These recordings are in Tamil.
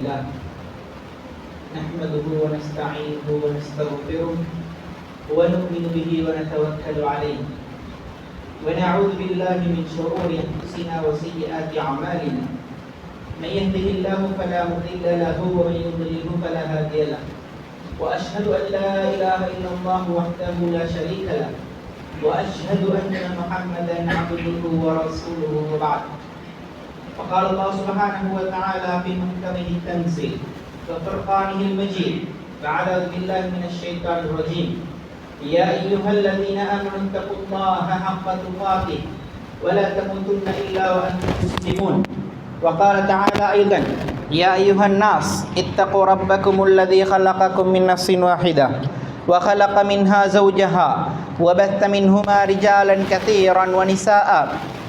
الله نحمده ونستعينه ونستغفره ونؤمن به ونتوكل عليه ونعوذ بالله من شرور أنفسنا وسيئات أعمالنا من يهده الله فلا مضل له ومن يضلل فلا هادي له وأشهد أن لا إله إلا الله وحده لا شريك له وأشهد أن محمدا عبده ورسوله وبعد. وقال الله سبحانه وتعالى في محكمه التنزيل وفرقانه المجيد بعد أعوذ بالله من الشيطان الرجيم يا أيها الذين آمنوا اتقوا الله حق تقاته ولا تموتن إلا وأنتم مسلمون. وقال تعالى أيضا يا أيها الناس اتقوا ربكم الذي خلقكم من نفس واحدة وخلق منها زوجها وبث منهما رجالا كثيرا ونساء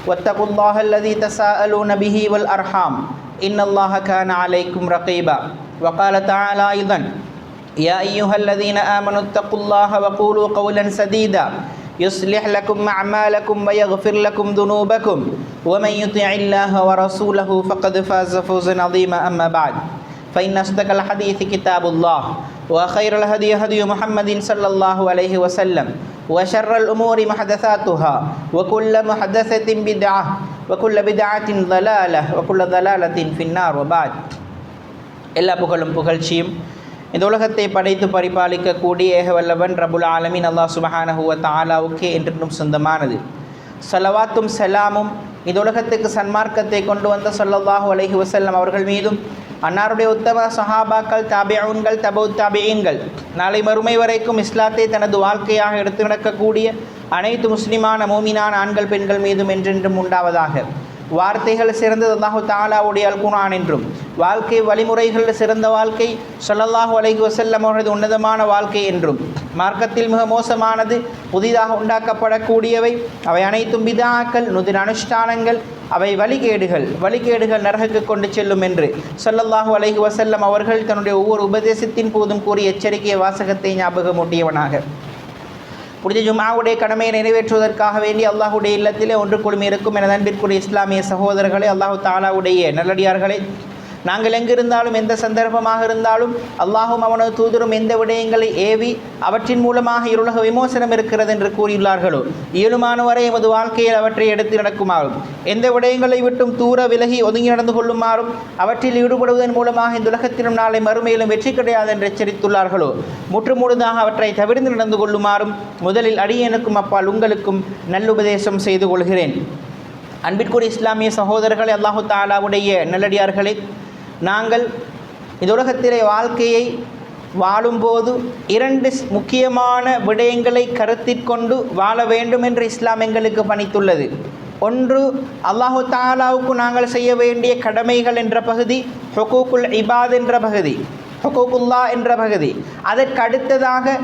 واتقوا الله الذي تساءلون به والأرحام إن الله كان عليكم رقيبا. وقال تعالى أيضا يا أيها الذين آمنوا اتقوا الله وقولوا قولا سديدا يصلح لكم أعمالكم ويغفر لكم ذنوبكم ومن يطع الله ورسوله فقد فاز فوزا عظيما. أما بعد فإن أصدق الحديث كتاب الله وخير الهدي هدي محمد صلى الله عليه وسلم وشر الأمور محدثاتها وكل محدثة بدعة وكل بدعة ضلالة وكل ضلالة في النار. وبعد எல்லா புகழும் புகழ்ச்சியும் இந்த உலகத்தை படைத்து பரிபாலிக்கக்கூடிய ஏகவல்லவன் ரபுல் ஆலமீன் அல்லாஹ் சுப்ஹானஹு வ தஆலாவுக்கே என்றென்றும் சொந்தமானது. ஸலவாத்தும் சலாமும் இந்த உலகத்துக்கு சன்மார்க்கத்தை கொண்டு வந்த ஸல்லல்லாஹு அலைஹி வஸல்லம் அவர்கள் மீதும் அன்னாருடைய உத்தம சஹாபாக்கள் தாபிஊன்கள் தபூத் தாபிஈன்கள் நாளை மறுமை வரைக்கும் இஸ்லாத்தை தனது வாழ்க்கையாக எடுத்து நடக்கக்கூடிய அனைத்து முஸ்லிமான மோமினான ஆண்கள் பெண்கள் மீதும் என்றென்றும் உண்டாவதாக. வார்த்தைகள் சிறந்தது அல்லாஹு தஆலாவுடைய அல் குர்ஆன் என்றும் வாழ்க்கை வழிமுறைகள் சிறந்த வாழ்க்கை ஸல்லல்லாஹு அலைஹி வஸல்லம் அவரது உன்னதமான வாழ்க்கை என்றும் மார்க்கத்தில் மிக மோசமானது புதிதாக உண்டாக்கப்படக்கூடியவை அவை அனைத்தும் பித்ஆக்கள் நுதிர் அனுஷ்டானங்கள் அவை வழிகேடுகள் நரகுக்கு கொண்டு செல்லும் என்று ஸல்லல்லாஹு அலைஹி வஸல்லம் அவர்கள் தன்னுடைய ஒவ்வொரு உபதேசத்தின் போதும் கூறிய எச்சரிக்கை வாசகத்தை ஞாபகமூட்டியவனாக புனித ஜும்ஆவுடைய கடமையை நிறைவேற்றுவதற்காக வேண்டி அல்லாஹுடைய இல்லத்திலே ஒன்று குழுமி இருக்கும் எனது அன்பிற்குரிய இஸ்லாமிய சகோதரர்களே, அல்லாஹு தஆலாவுடைய நல்லடியார்களே, நாங்கள் எங்கிருந்தாலும் எந்த சந்தர்ப்பமாக இருந்தாலும் அல்லாஹும் அவனது தூதரும் எந்த விடயங்களை ஏவி அவற்றின் மூலமாக இருளக விமோசனம் இருக்கிறது என்று கூறியுள்ளார்களோ இயலுமானவரை எமது வாழ்க்கையில் அவற்றை எடுத்து நடக்குமாறும் எந்த விடயங்களை விட்டும் தூர விலகி ஒதுங்கி நடந்து கொள்ளுமாறும் அவற்றில் ஈடுபடுவதன் மூலமாக இந்த உலகத்திலும் நாளை மறுமையிலும் வெற்றி கிடையாது என்று எச்சரித்துள்ளார்களோ முற்றுமுழுதாக அவற்றை தவிர்த்து நடந்து கொள்ளுமாறும் முதலில் அடியேனுக்கும் அப்பால் உங்களுக்கும் நல்லுபதேசம் செய்து கொள்கிறேன். அன்பிற்குரிய இஸ்லாமிய சகோதரர்களே, அல்லாஹு தஆலாவுடைய நல்லடியார்களே, நாங்கள் இந்த உலகத்திலே வாழ்க்கையை வாழும்போது இரண்டு முக்கியமான விடயங்களை கருத்திற்கொண்டு வாழ வேண்டும் என்று இஸ்லாம் எங்களுக்கு பணித்துள்ளது. ஒன்று, அல்லாஹு தஆலாவுக்கு நாங்கள் செய்ய வேண்டிய கடமைகள் என்ற பகுதி, ஹுகூகுல் இபாத் என்ற பகுதி, ஹுகூகுல்லா என்ற பகுதி. அதற்கு அடுத்ததாக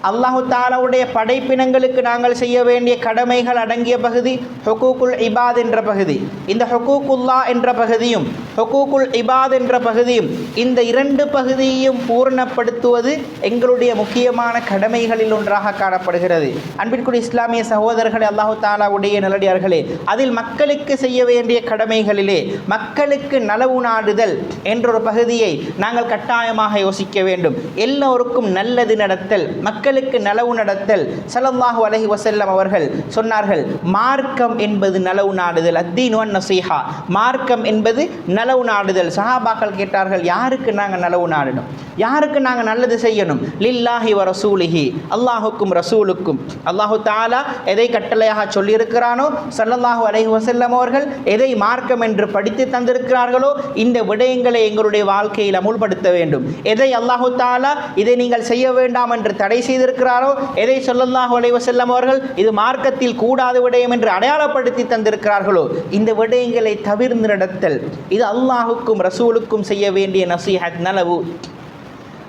அல்லாஹு தஆலாவுடைய படைப்பினங்களுக்கு நாங்கள் செய்ய வேண்டிய கடமைகள் அடங்கிய பகுதி ஹுகூகுல் இபாத் என்ற பகுதி. இந்த ஹுகூகுல்லா என்ற பகுதியும் ஹுகூகுல் இபாத் என்ற பகுதியும் இந்த இரண்டு பகுதியையும் பூரணப்படுத்துவது எங்களுடைய முக்கியமான கடமைகளில் ஒன்றாக காணப்படுகிறது. அன்பிற்குரிய இஸ்லாமிய சகோதரர்களே, அல்லாஹு தஆலாவுடைய நல்லடியார்களே, அதில் மக்களுக்கு செய்ய வேண்டிய கடமைகளிலே மக்களுக்கு நலவு நாடுதல் என்றொரு பகுதியை நாங்கள் கட்டாயமாக யோசிக்க வேண்டும். எல்லோருக்கும் நல்லது நடத்தல், மக்களுக்கு நலவு நடத்தல். ஸல்லல்லாஹு அலைஹி வஸல்லம் அவர்கள் சொன்னார்கள், மார்க்கம் என்பது நலவு நாடுதல், அத்தீனு வன் நஸீஹா, மார்க்கம் என்பது நலவு நாடுதல். சஹாபாக்கள் கேட்டார்கள், யாருக்கு நாங்கள் நலவு நாடணும், யாருக்கு நாங்கள் நல்லது செய்யணும்? லில்லாஹி வ ரசூலிஹி, அல்லாஹுக்கும் ரசூலுக்கும். அல்லாஹு தஆலா எதை கட்டளையாக சொல்லியிருக்கிறானோ ஸல்லல்லாஹு அலைஹி வஸல்லம் அவர்கள் எதை மார்க்கம் என்று படித்து தந்திருக்கிறார்களோ இந்த விடயங்களை எங்களுடைய வாழ்க்கையில் அமுல்படுத்த வேண்டும். எதை அல்லாஹு தஆலா இதை நீங்கள் செய்ய வேண்டாம் என்று தடை செய்திருக்கிறாரோ, எதை ஸல்லல்லாஹு அலைஹி வஸல்லம் அவர்கள் இது மார்க்கத்தில் கூடாத விடயம் என்று அடையாளப்படுத்தி தந்திருக்கிறார்களோ இந்த விடயங்களை தவிர்த்து நடத்தல், இது அல்லாஹுக்கும் ரசூலுக்கும் செய்ய வேண்டிய நசீஹத், நலவு.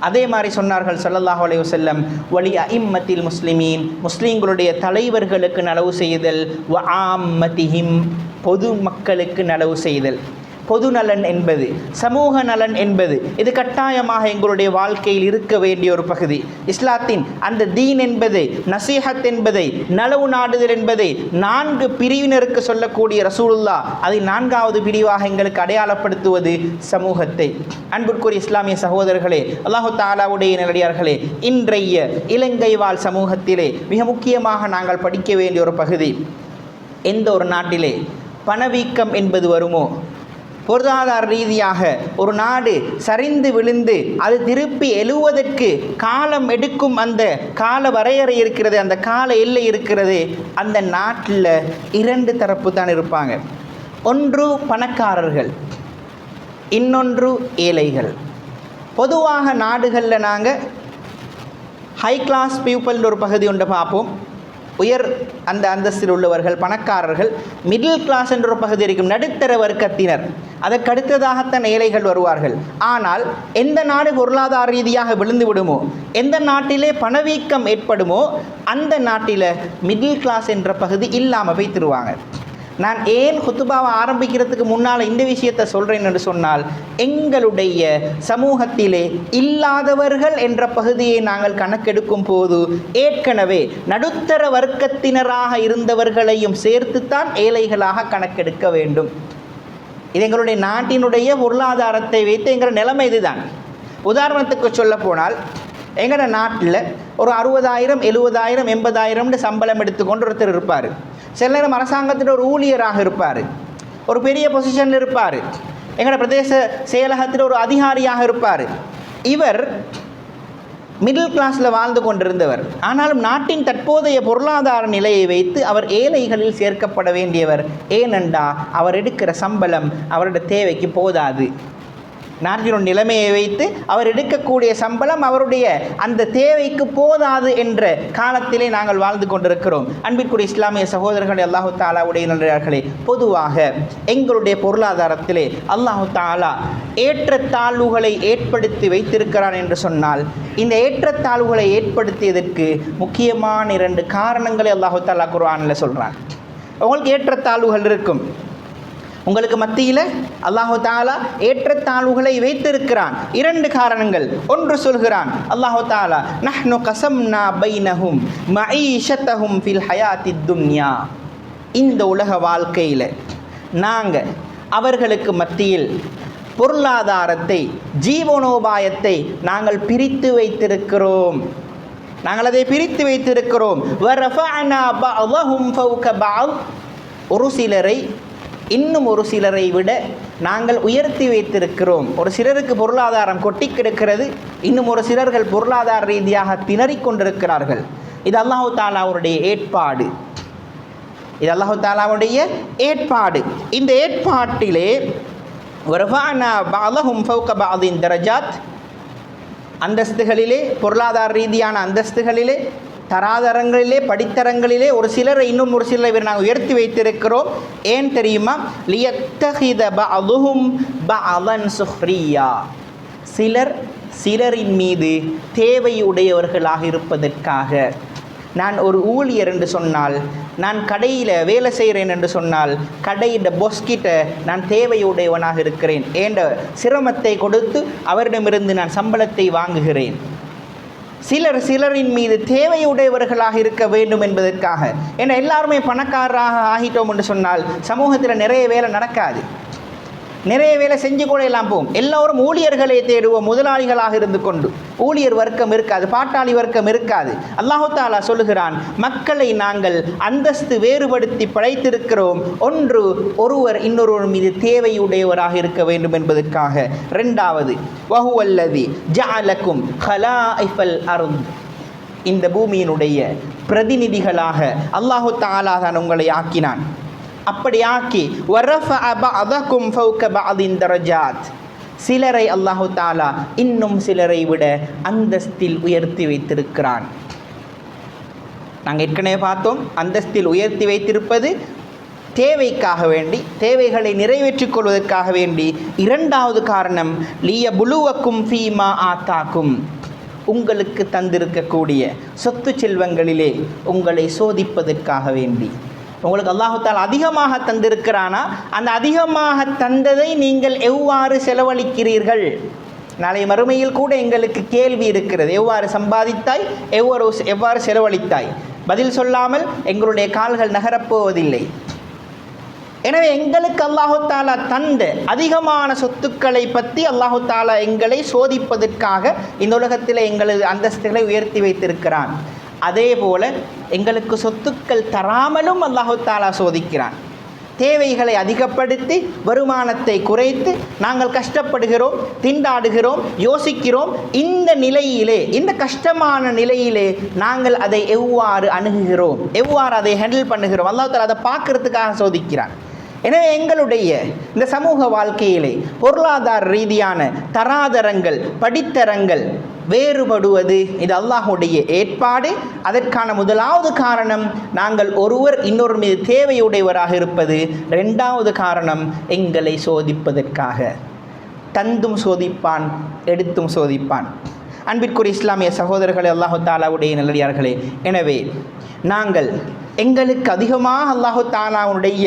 அதே மாதிரி சொன்னார்கள் ஸல்லல்லாஹு அலைஹி வஸல்லம், வலி அஇம்மத்தில் முஸ்லிமீன், முஸ்லீம்களுடைய தலைவர்களுக்கு நலவு செய்தல், வ ஆம்மதிஹிம், பொது மக்களுக்கு நலவு செய்தல். பொது நலன் என்பது, சமூக நலன் என்பது இது கட்டாயமாக எங்களுடைய வாழ்க்கையில் இருக்க வேண்டிய ஒரு பகுதி. இஸ்லாத்தின் அந்த தீன் என்பதை, நசீஹத் என்பதை, நலவு நாடுதல் என்பதை 4 பிரிவினருக்கு சொல்லக்கூடிய ரசூலுல்லாஹ் அதை 4வது பிரிவாக எங்களுக்கு அடையாளப்படுத்துவது சமூகத்தை. அன்பிற்குரிய இஸ்லாமிய சகோதரர்களே, அல்லாஹு தஆலாவுடைய நல்லடியார்களே, இன்றைய இலங்கை வாழ் சமூகத்திலே மிக முக்கியமாக நாங்கள் படிக்க வேண்டிய ஒரு பகுதி, எந்த ஒரு நாட்டிலே பணவீக்கம் என்பது வருமோ, பொருளாதார ரீதியாக ஒரு நாடு சரிந்து விழுந்து அது திருப்பி எழுவதற்கு காலம் எடுக்கும் அந்த கால வரையறை இருக்கிறது, அந்த கால எல்லை இருக்கிறது. அந்த நாட்டில் 2 தரப்பு தான் இருப்பாங்க. ஒன்று பணக்காரர்கள், இன்னொன்று ஏழைகள். பொதுவாக நாடுகளில் நாங்கள் ஹை கிளாஸ் பீப்புள்ன்ற ஒரு பகுதி ஒன்று பார்ப்போம். உயர் அந்த அந்தஸ்தில் உள்ளவர்கள் பணக்காரர்கள். மிடில் கிளாஸ் என்ற ஒரு பகுதி இருக்கும், நடுத்தர வர்க்கத்தினர். அதற்கடுத்ததாகத்தான் ஏழைகள் வருவார்கள். ஆனால் எந்த நாடு பொருளாதார ரீதியாக விழுந்து விடுமோ, எந்த நாட்டிலே பணவீக்கம் ஏற்படுமோ, அந்த நாட்டில் மிடில் கிளாஸ் என்ற பகுதி இல்லாமல் வைத்திருவாங்க. நான் ஏன் குத்துபாவை ஆரம்பிக்கிறதுக்கு முன்னால் இந்த விஷயத்தை சொல்கிறேன் என்று சொன்னால், எங்களுடைய சமூகத்திலே இல்லாதவர்கள் என்ற பகுதியை நாங்கள் கணக்கெடுக்கும் போது ஏற்கனவே நடுத்தர வர்க்கத்தினராக இருந்தவர்களையும் சேர்த்துத்தான் ஏழைகளாக கணக்கெடுக்க வேண்டும். இது எங்களுடைய நாட்டினுடைய பொருளாதாரத்தை வைத்து எங்கள் நிலைமை இதுதான். உதாரணத்துக்கு சொல்ல போனால், எங்களோட நாட்டில் ஒரு 60,000 70,000 80,000 சம்பளம் எடுத்துக்கொண்டு ஒருத்தர் இருப்பார். சில நேரம் அரசாங்கத்தில் ஒரு ஊழியராக இருப்பார், ஒரு பெரிய பொசிஷனில் இருப்பார், எங்களோட பிரதேச செயலகத்தில் ஒரு அதிகாரியாக இருப்பார். இவர் மிடில் கிளாஸில் வாழ்ந்து கொண்டிருந்தவர். ஆனாலும் நாட்டின் தற்போதைய பொருளாதார நிலையை வைத்து அவர் ஏழைகளில் சேர்க்கப்பட வேண்டியவர். ஏனென்றா அவர் எடுக்கிற சம்பளம் அவருடைய தேவைக்கு போதாது. நாட்டினுடைய நிலைமையை வைத்து அவர் எடுக்கக்கூடிய சம்பளம் அவருடைய அந்த தேவைக்கு போதாது என்ற காலத்திலே நாங்கள் வாழ்ந்து கொண்டிருக்கிறோம். அன்பிற்குரிய இஸ்லாமிய சகோதரர்களே, அல்லாஹு தஆலாவுடைய நல்லடியார்களே, பொதுவாக எங்களுடைய பொருளாதாரத்திலே அல்லாஹு தஆலா ஏற்றத்தாழ்வுகளை ஏற்படுத்தி வைத்திருக்கிறான் என்று சொன்னால், இந்த ஏற்றத்தாழ்வுகளை ஏற்படுத்தியதற்கு முக்கியமான 2 காரணங்களை அல்லாஹு தஆலா குர்ஆனில் சொல்கிறான். உங்களுக்கு ஏற்றத்தாழ்வுகள் இருக்கும், உங்களுக்கு மத்தியில் அல்லாஹு தஆலா ஏற்றத்தாழ்வுகளை வைத்திருக்கிறான். 2 காரணங்கள். ஒன்று சொல்கிறான் அல்லாஹு தஆலா, நஹ்னு கஸம்னா பைனஹும் மஈஷத்தஹும் ஃபில் ஹயாத்தித் துன்யா. இந்த உலக வாழ்க்கையில் நாங்கள் அவர்களுக்கு மத்தியில் பொருளாதாரத்தை, ஜீவனோபாயத்தை நாங்கள் பிரித்து வைத்திருக்கிறோம். நாங்கள் அதை பிரித்து வைத்திருக்கிறோம். வரஃபஅனா பஅதஹும் ஃபௌக பஅத். ஒரு சிலரை இன்னும் ஒரு சிலரை விட நாங்கள் உயர்த்தி வைத்திருக்கிறோம். ஒரு சிலருக்கு பொருளாதாரம் கொட்டி கிடக்கிறது, இன்னும் ஒரு சிலர்கள் பொருளாதார ரீதியாக திணறிக் கொண்டிருக்கிறார்கள். இது அல்லாஹு தஆலாவுடைய ஏற்பாடு. இது அல்லாஹு தஆலாவுடைய ஏற்பாடு. இந்த ஏற்பாட்டிலே வரஃபஅனா பஅதஹும் ஃபௌக பஅதின் தரஜாத், அந்தஸ்துகளிலே, பொருளாதார ரீதியான அந்தஸ்துகளிலே, தராதரங்களிலே, படித்தரங்களிலே ஒரு சிலரை இன்னும் ஒரு சிலரை நாங்கள் உயர்த்தி வைத்திருக்கிறோம். ஏன் தெரியுமா? லியத்தஹித பஅதுஹும் பஅதன் சுஹ்ரியா. சிலரின் மீது தேவையுடையவர்களாக இருப்பதற்காக. நான் ஒரு ஊழியர் என்று சொன்னால், நான் கடையில் வேலை செய்கிறேன் என்று சொன்னால், கடையிட பொஸ்கிட்ட நான் தேவையுடையவனாக இருக்கிறேன். என்ற சிரமத்தை கொடுத்து அவரிடமிருந்து நான் சம்பளத்தை வாங்குகிறேன். சிலரின் மீது தேவையுடையவர்களாக இருக்க வேண்டும் என்பதற்காக. ஏன்னா எல்லாருமே பணக்காரராக ஆகிட்டோம் என்று சொன்னால் சமூகத்தில் நிறைய வேலை நடக்காது, நிறைய வேலை செஞ்சு கூட எல்லாம் போகும். எல்லோரும் ஊழியர்களை தேடுவோம், முதலாளிகளாக இருந்து கொண்டு. ஊழியர் வர்க்கம் இருக்காது, பாட்டாளி வர்க்கம் இருக்காது. அல்லாஹு தஆலா சொல்லுகிறான், மக்களை நாங்கள் அந்தஸ்து வேறுபடுத்தி படைத்திருக்கிறோம். ஒன்று, ஒருவர் இன்னொருவர் மீது தேவையுடையவராக இருக்க வேண்டும் என்பதற்காக. 2வது, வஹுவல்லதி ஜஅலக்கும் ஹலாயிஃபல் அர்த். இந்த பூமியினுடைய பிரதிநிதிகளாக அல்லாஹு தஆலா தான் உங்களை ஆக்கினான். அப்படி ஆக்கி வரஃபஅ பஅதகும் ஃபௌக பஅதின் தரஜாத். சிலரை அல்லாஹு தஆலா இன்னும் சிலரை விட அந்தஸ்தில் உயர்த்தி வைத்திருக்கிறான். நாங்கள் ஏற்கனவே பார்த்தோம், அந்தஸ்தில் உயர்த்தி வைத்திருப்பது தேவைக்காக வேண்டி, தேவைகளை நிறைவேற்றிக் கொள்வதற்காக வேண்டி. 2வது காரணம், லியபுலுவக்கும் ஃபீமா ஆத்தாக்கும். உங்களுக்கு தந்திருக்கக்கூடிய சொத்து செல்வங்களிலே உங்களை சோதிப்பதற்காக வேண்டி. உங்களுக்கு அல்லாஹு தஆலா அதிகமாக தந்திருக்கிறானா, அந்த அதிகமாக தந்ததை நீங்கள் எவ்வாறு செலவழிக்கிறீர்கள்? நாளை மறுமையில் கூட எங்களுக்கு கேள்வி இருக்கிறது. எவ்வாறு சம்பாதித்தாய், எவ்வாறு செலவழித்தாய்? பதில் சொல்லாமல் எங்களுடைய கால்கள் நகரப்போவதில்லை. எனவே எங்களுக்கு அல்லாஹு தஆலா தந்த அதிகமான சொத்துக்களை பற்றி அல்லாஹு தஆலா எங்களை சோதிப்பதற்காக இந்த உலகத்தில் எங்களது அந்தஸ்துகளை உயர்த்தி வைத்திருக்கிறான். அதே போல எங்களுக்கு சொத்துக்கள் தராமலும் அல்லாஹு தஆலா சோதிக்கிறான். தேவைகளை அதிகப்படுத்தி வருமானத்தை குறைத்து நாங்கள் கஷ்டப்படுகிறோம், திண்டாடுகிறோம், யோசிக்கிறோம். இந்த நிலையிலே, இந்த கஷ்டமான நிலையிலே நாங்கள் அதை எவ்வாறு அணுகுகிறோம், எவ்வாறு அதை ஹேண்டில் பண்ணுகிறோம், அல்லாஹ் தஆலா அதை பார்க்கறதுக்காக சோதிக்கிறான். எனவே எங்களுடைய இந்த சமூக வாழ்க்கையிலே பொருளாதார ரீதியான தராதரங்கள், படித்தரங்கள் வேறுபடுவது இது அல்லாஹுடைய ஏற்பாடு. அதற்கான முதலாவது காரணம் நாங்கள் ஒருவர் இன்னொரு மீது தேவையுடையவராக இருப்பது. இரண்டாவது காரணம் எங்களை சோதிப்பதற்காக. தந்தும் சோதிப்பான், எடுத்தும் சோதிப்பான். அன்பிற்குரிய இஸ்லாமிய சகோதரர்களே, அல்லாஹு தஆலாவுடைய நல்லடியார்களே, எனவே நாங்கள் எங்களுக்கு அதிகமாக அல்லாஹு தஆலாவுடைய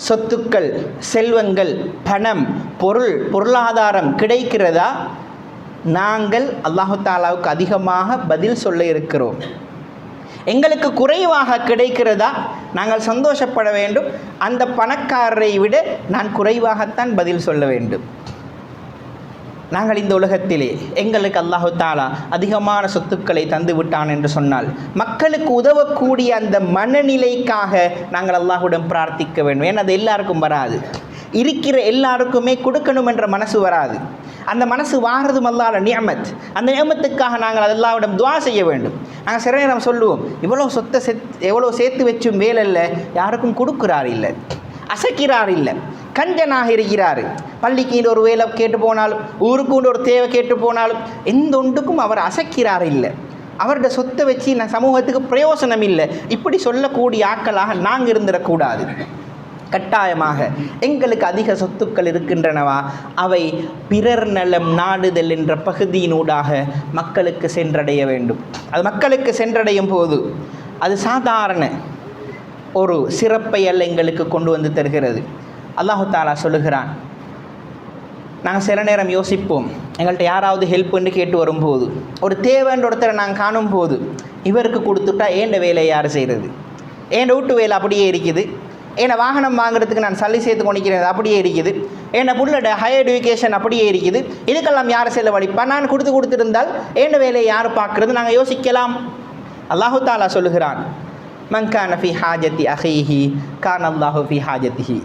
சொத்துக்கள், செல்வங்கள், பணம், பொருளாதாரம் கிடைக்கிறதா? நாங்கள் அல்லாஹு தஆலாவுக்கு அதிகமாக பதில் சொல்ல இருக்கிறோம். எங்களுக்கு குறைவாக கிடைக்கிறதா? நாங்கள் சந்தோஷப்பட வேண்டும். அந்த பணக்காரரை விட நான் குறைவாகத்தான் பதில் சொல்ல வேண்டும். நாங்கள் இந்த உலகத்திலே எங்களுக்கு அல்லாஹு தஆலா அதிகமான சொத்துக்களை தந்து விட்டான் என்று சொன்னால் மக்களுக்கு உதவக்கூடிய அந்த மனநிலைக்காக நாங்கள் அல்லாஹ்விடம் பிரார்த்திக்க வேண்டும். ஏன்னா அது எல்லாருக்கும் வராது. இருக்கிற எல்லாருக்குமே கொடுக்கணும் என்ற மனசு வராது. அந்த மனசு வாரதும் அல்லாஹ்வுடைய நிஅமத். அந்த நிஅமத்துக்காக நாங்கள் அல்லாஹ்விடம் துஆ செய்ய வேண்டும். நாங்கள் சில நேரம் சொல்லுவோம், இவ்வளோ சொத்தை எவ்வளோ சேர்த்து வச்சும் வேலை இல்லை, யாருக்கும் கொடுக்குறார் இல்லை, அசைக்கிறார் இல்லை, கஞ்சனாக இருக்கிறார். பள்ளிக்கு ஒரு வேலை கேட்டு போனாலும், ஊருக்கு ஒரு தேவை கேட்டு போனாலும் எந்த ஒன்றுக்கும் அவர் அசைக்கிறார் இல்லை. அவருடைய சொத்தை வச்சு நான் சமூகத்துக்கு பிரயோசனம் இல்லை, இப்படி சொல்லக்கூடிய ஆட்களாக நாங்கள் இருந்துடக்கூடாது. கட்டாயமாக எங்களுக்கு அதிக சொத்துக்கள் இருக்கின்றனவா, அவை பிறர் நலம் நாடுதல் என்ற பகுதியினூடாக மக்களுக்கு சென்றடைய வேண்டும். அது மக்களுக்கு சென்றடையும் போது அது சாதாரண ஒரு சிறப்பை அல்ல எங்களுக்கு கொண்டு வந்து தருகிறது. அல்லாஹு தஆலா சொல்லுகிறான், நாங்கள் சில நேரம் யோசிப்போம், எங்கள்கிட்ட யாராவது ஹெல்ப்புன்னு கேட்டு வரும்போது, ஒரு தேவைன்ற ஒருத்தரை நாங்கள் காணும் போது, இவருக்கு கொடுத்துட்டா ஏண்ட வேலையை யார் செய்கிறது? ஏண்ட வீட்டு வேலை அப்படியே இருக்குது, ஏன்னா வாகனம் வாங்குறதுக்கு நான் சல்லி சேர்த்து கொண்டிருக்கிறது அப்படியே இருக்குது, ஏன்னா புள்ளோட ஹையர் எஜுகேஷன் அப்படியே இருக்குது, இதுக்கெல்லாம் யார் செலவழிப்பா? நான் கொடுத்துருந்தால் ஏண்ட வேலையை யார் பார்க்குறது? நாங்கள் யோசிக்கலாம். அல்லாஹு தஆலா சொல்லுகிறான், மன் கான ஃபி ஹாஜத்தி அஹீஹி கான அல்லாஹு ஃபி ஹாஜத்திஹி.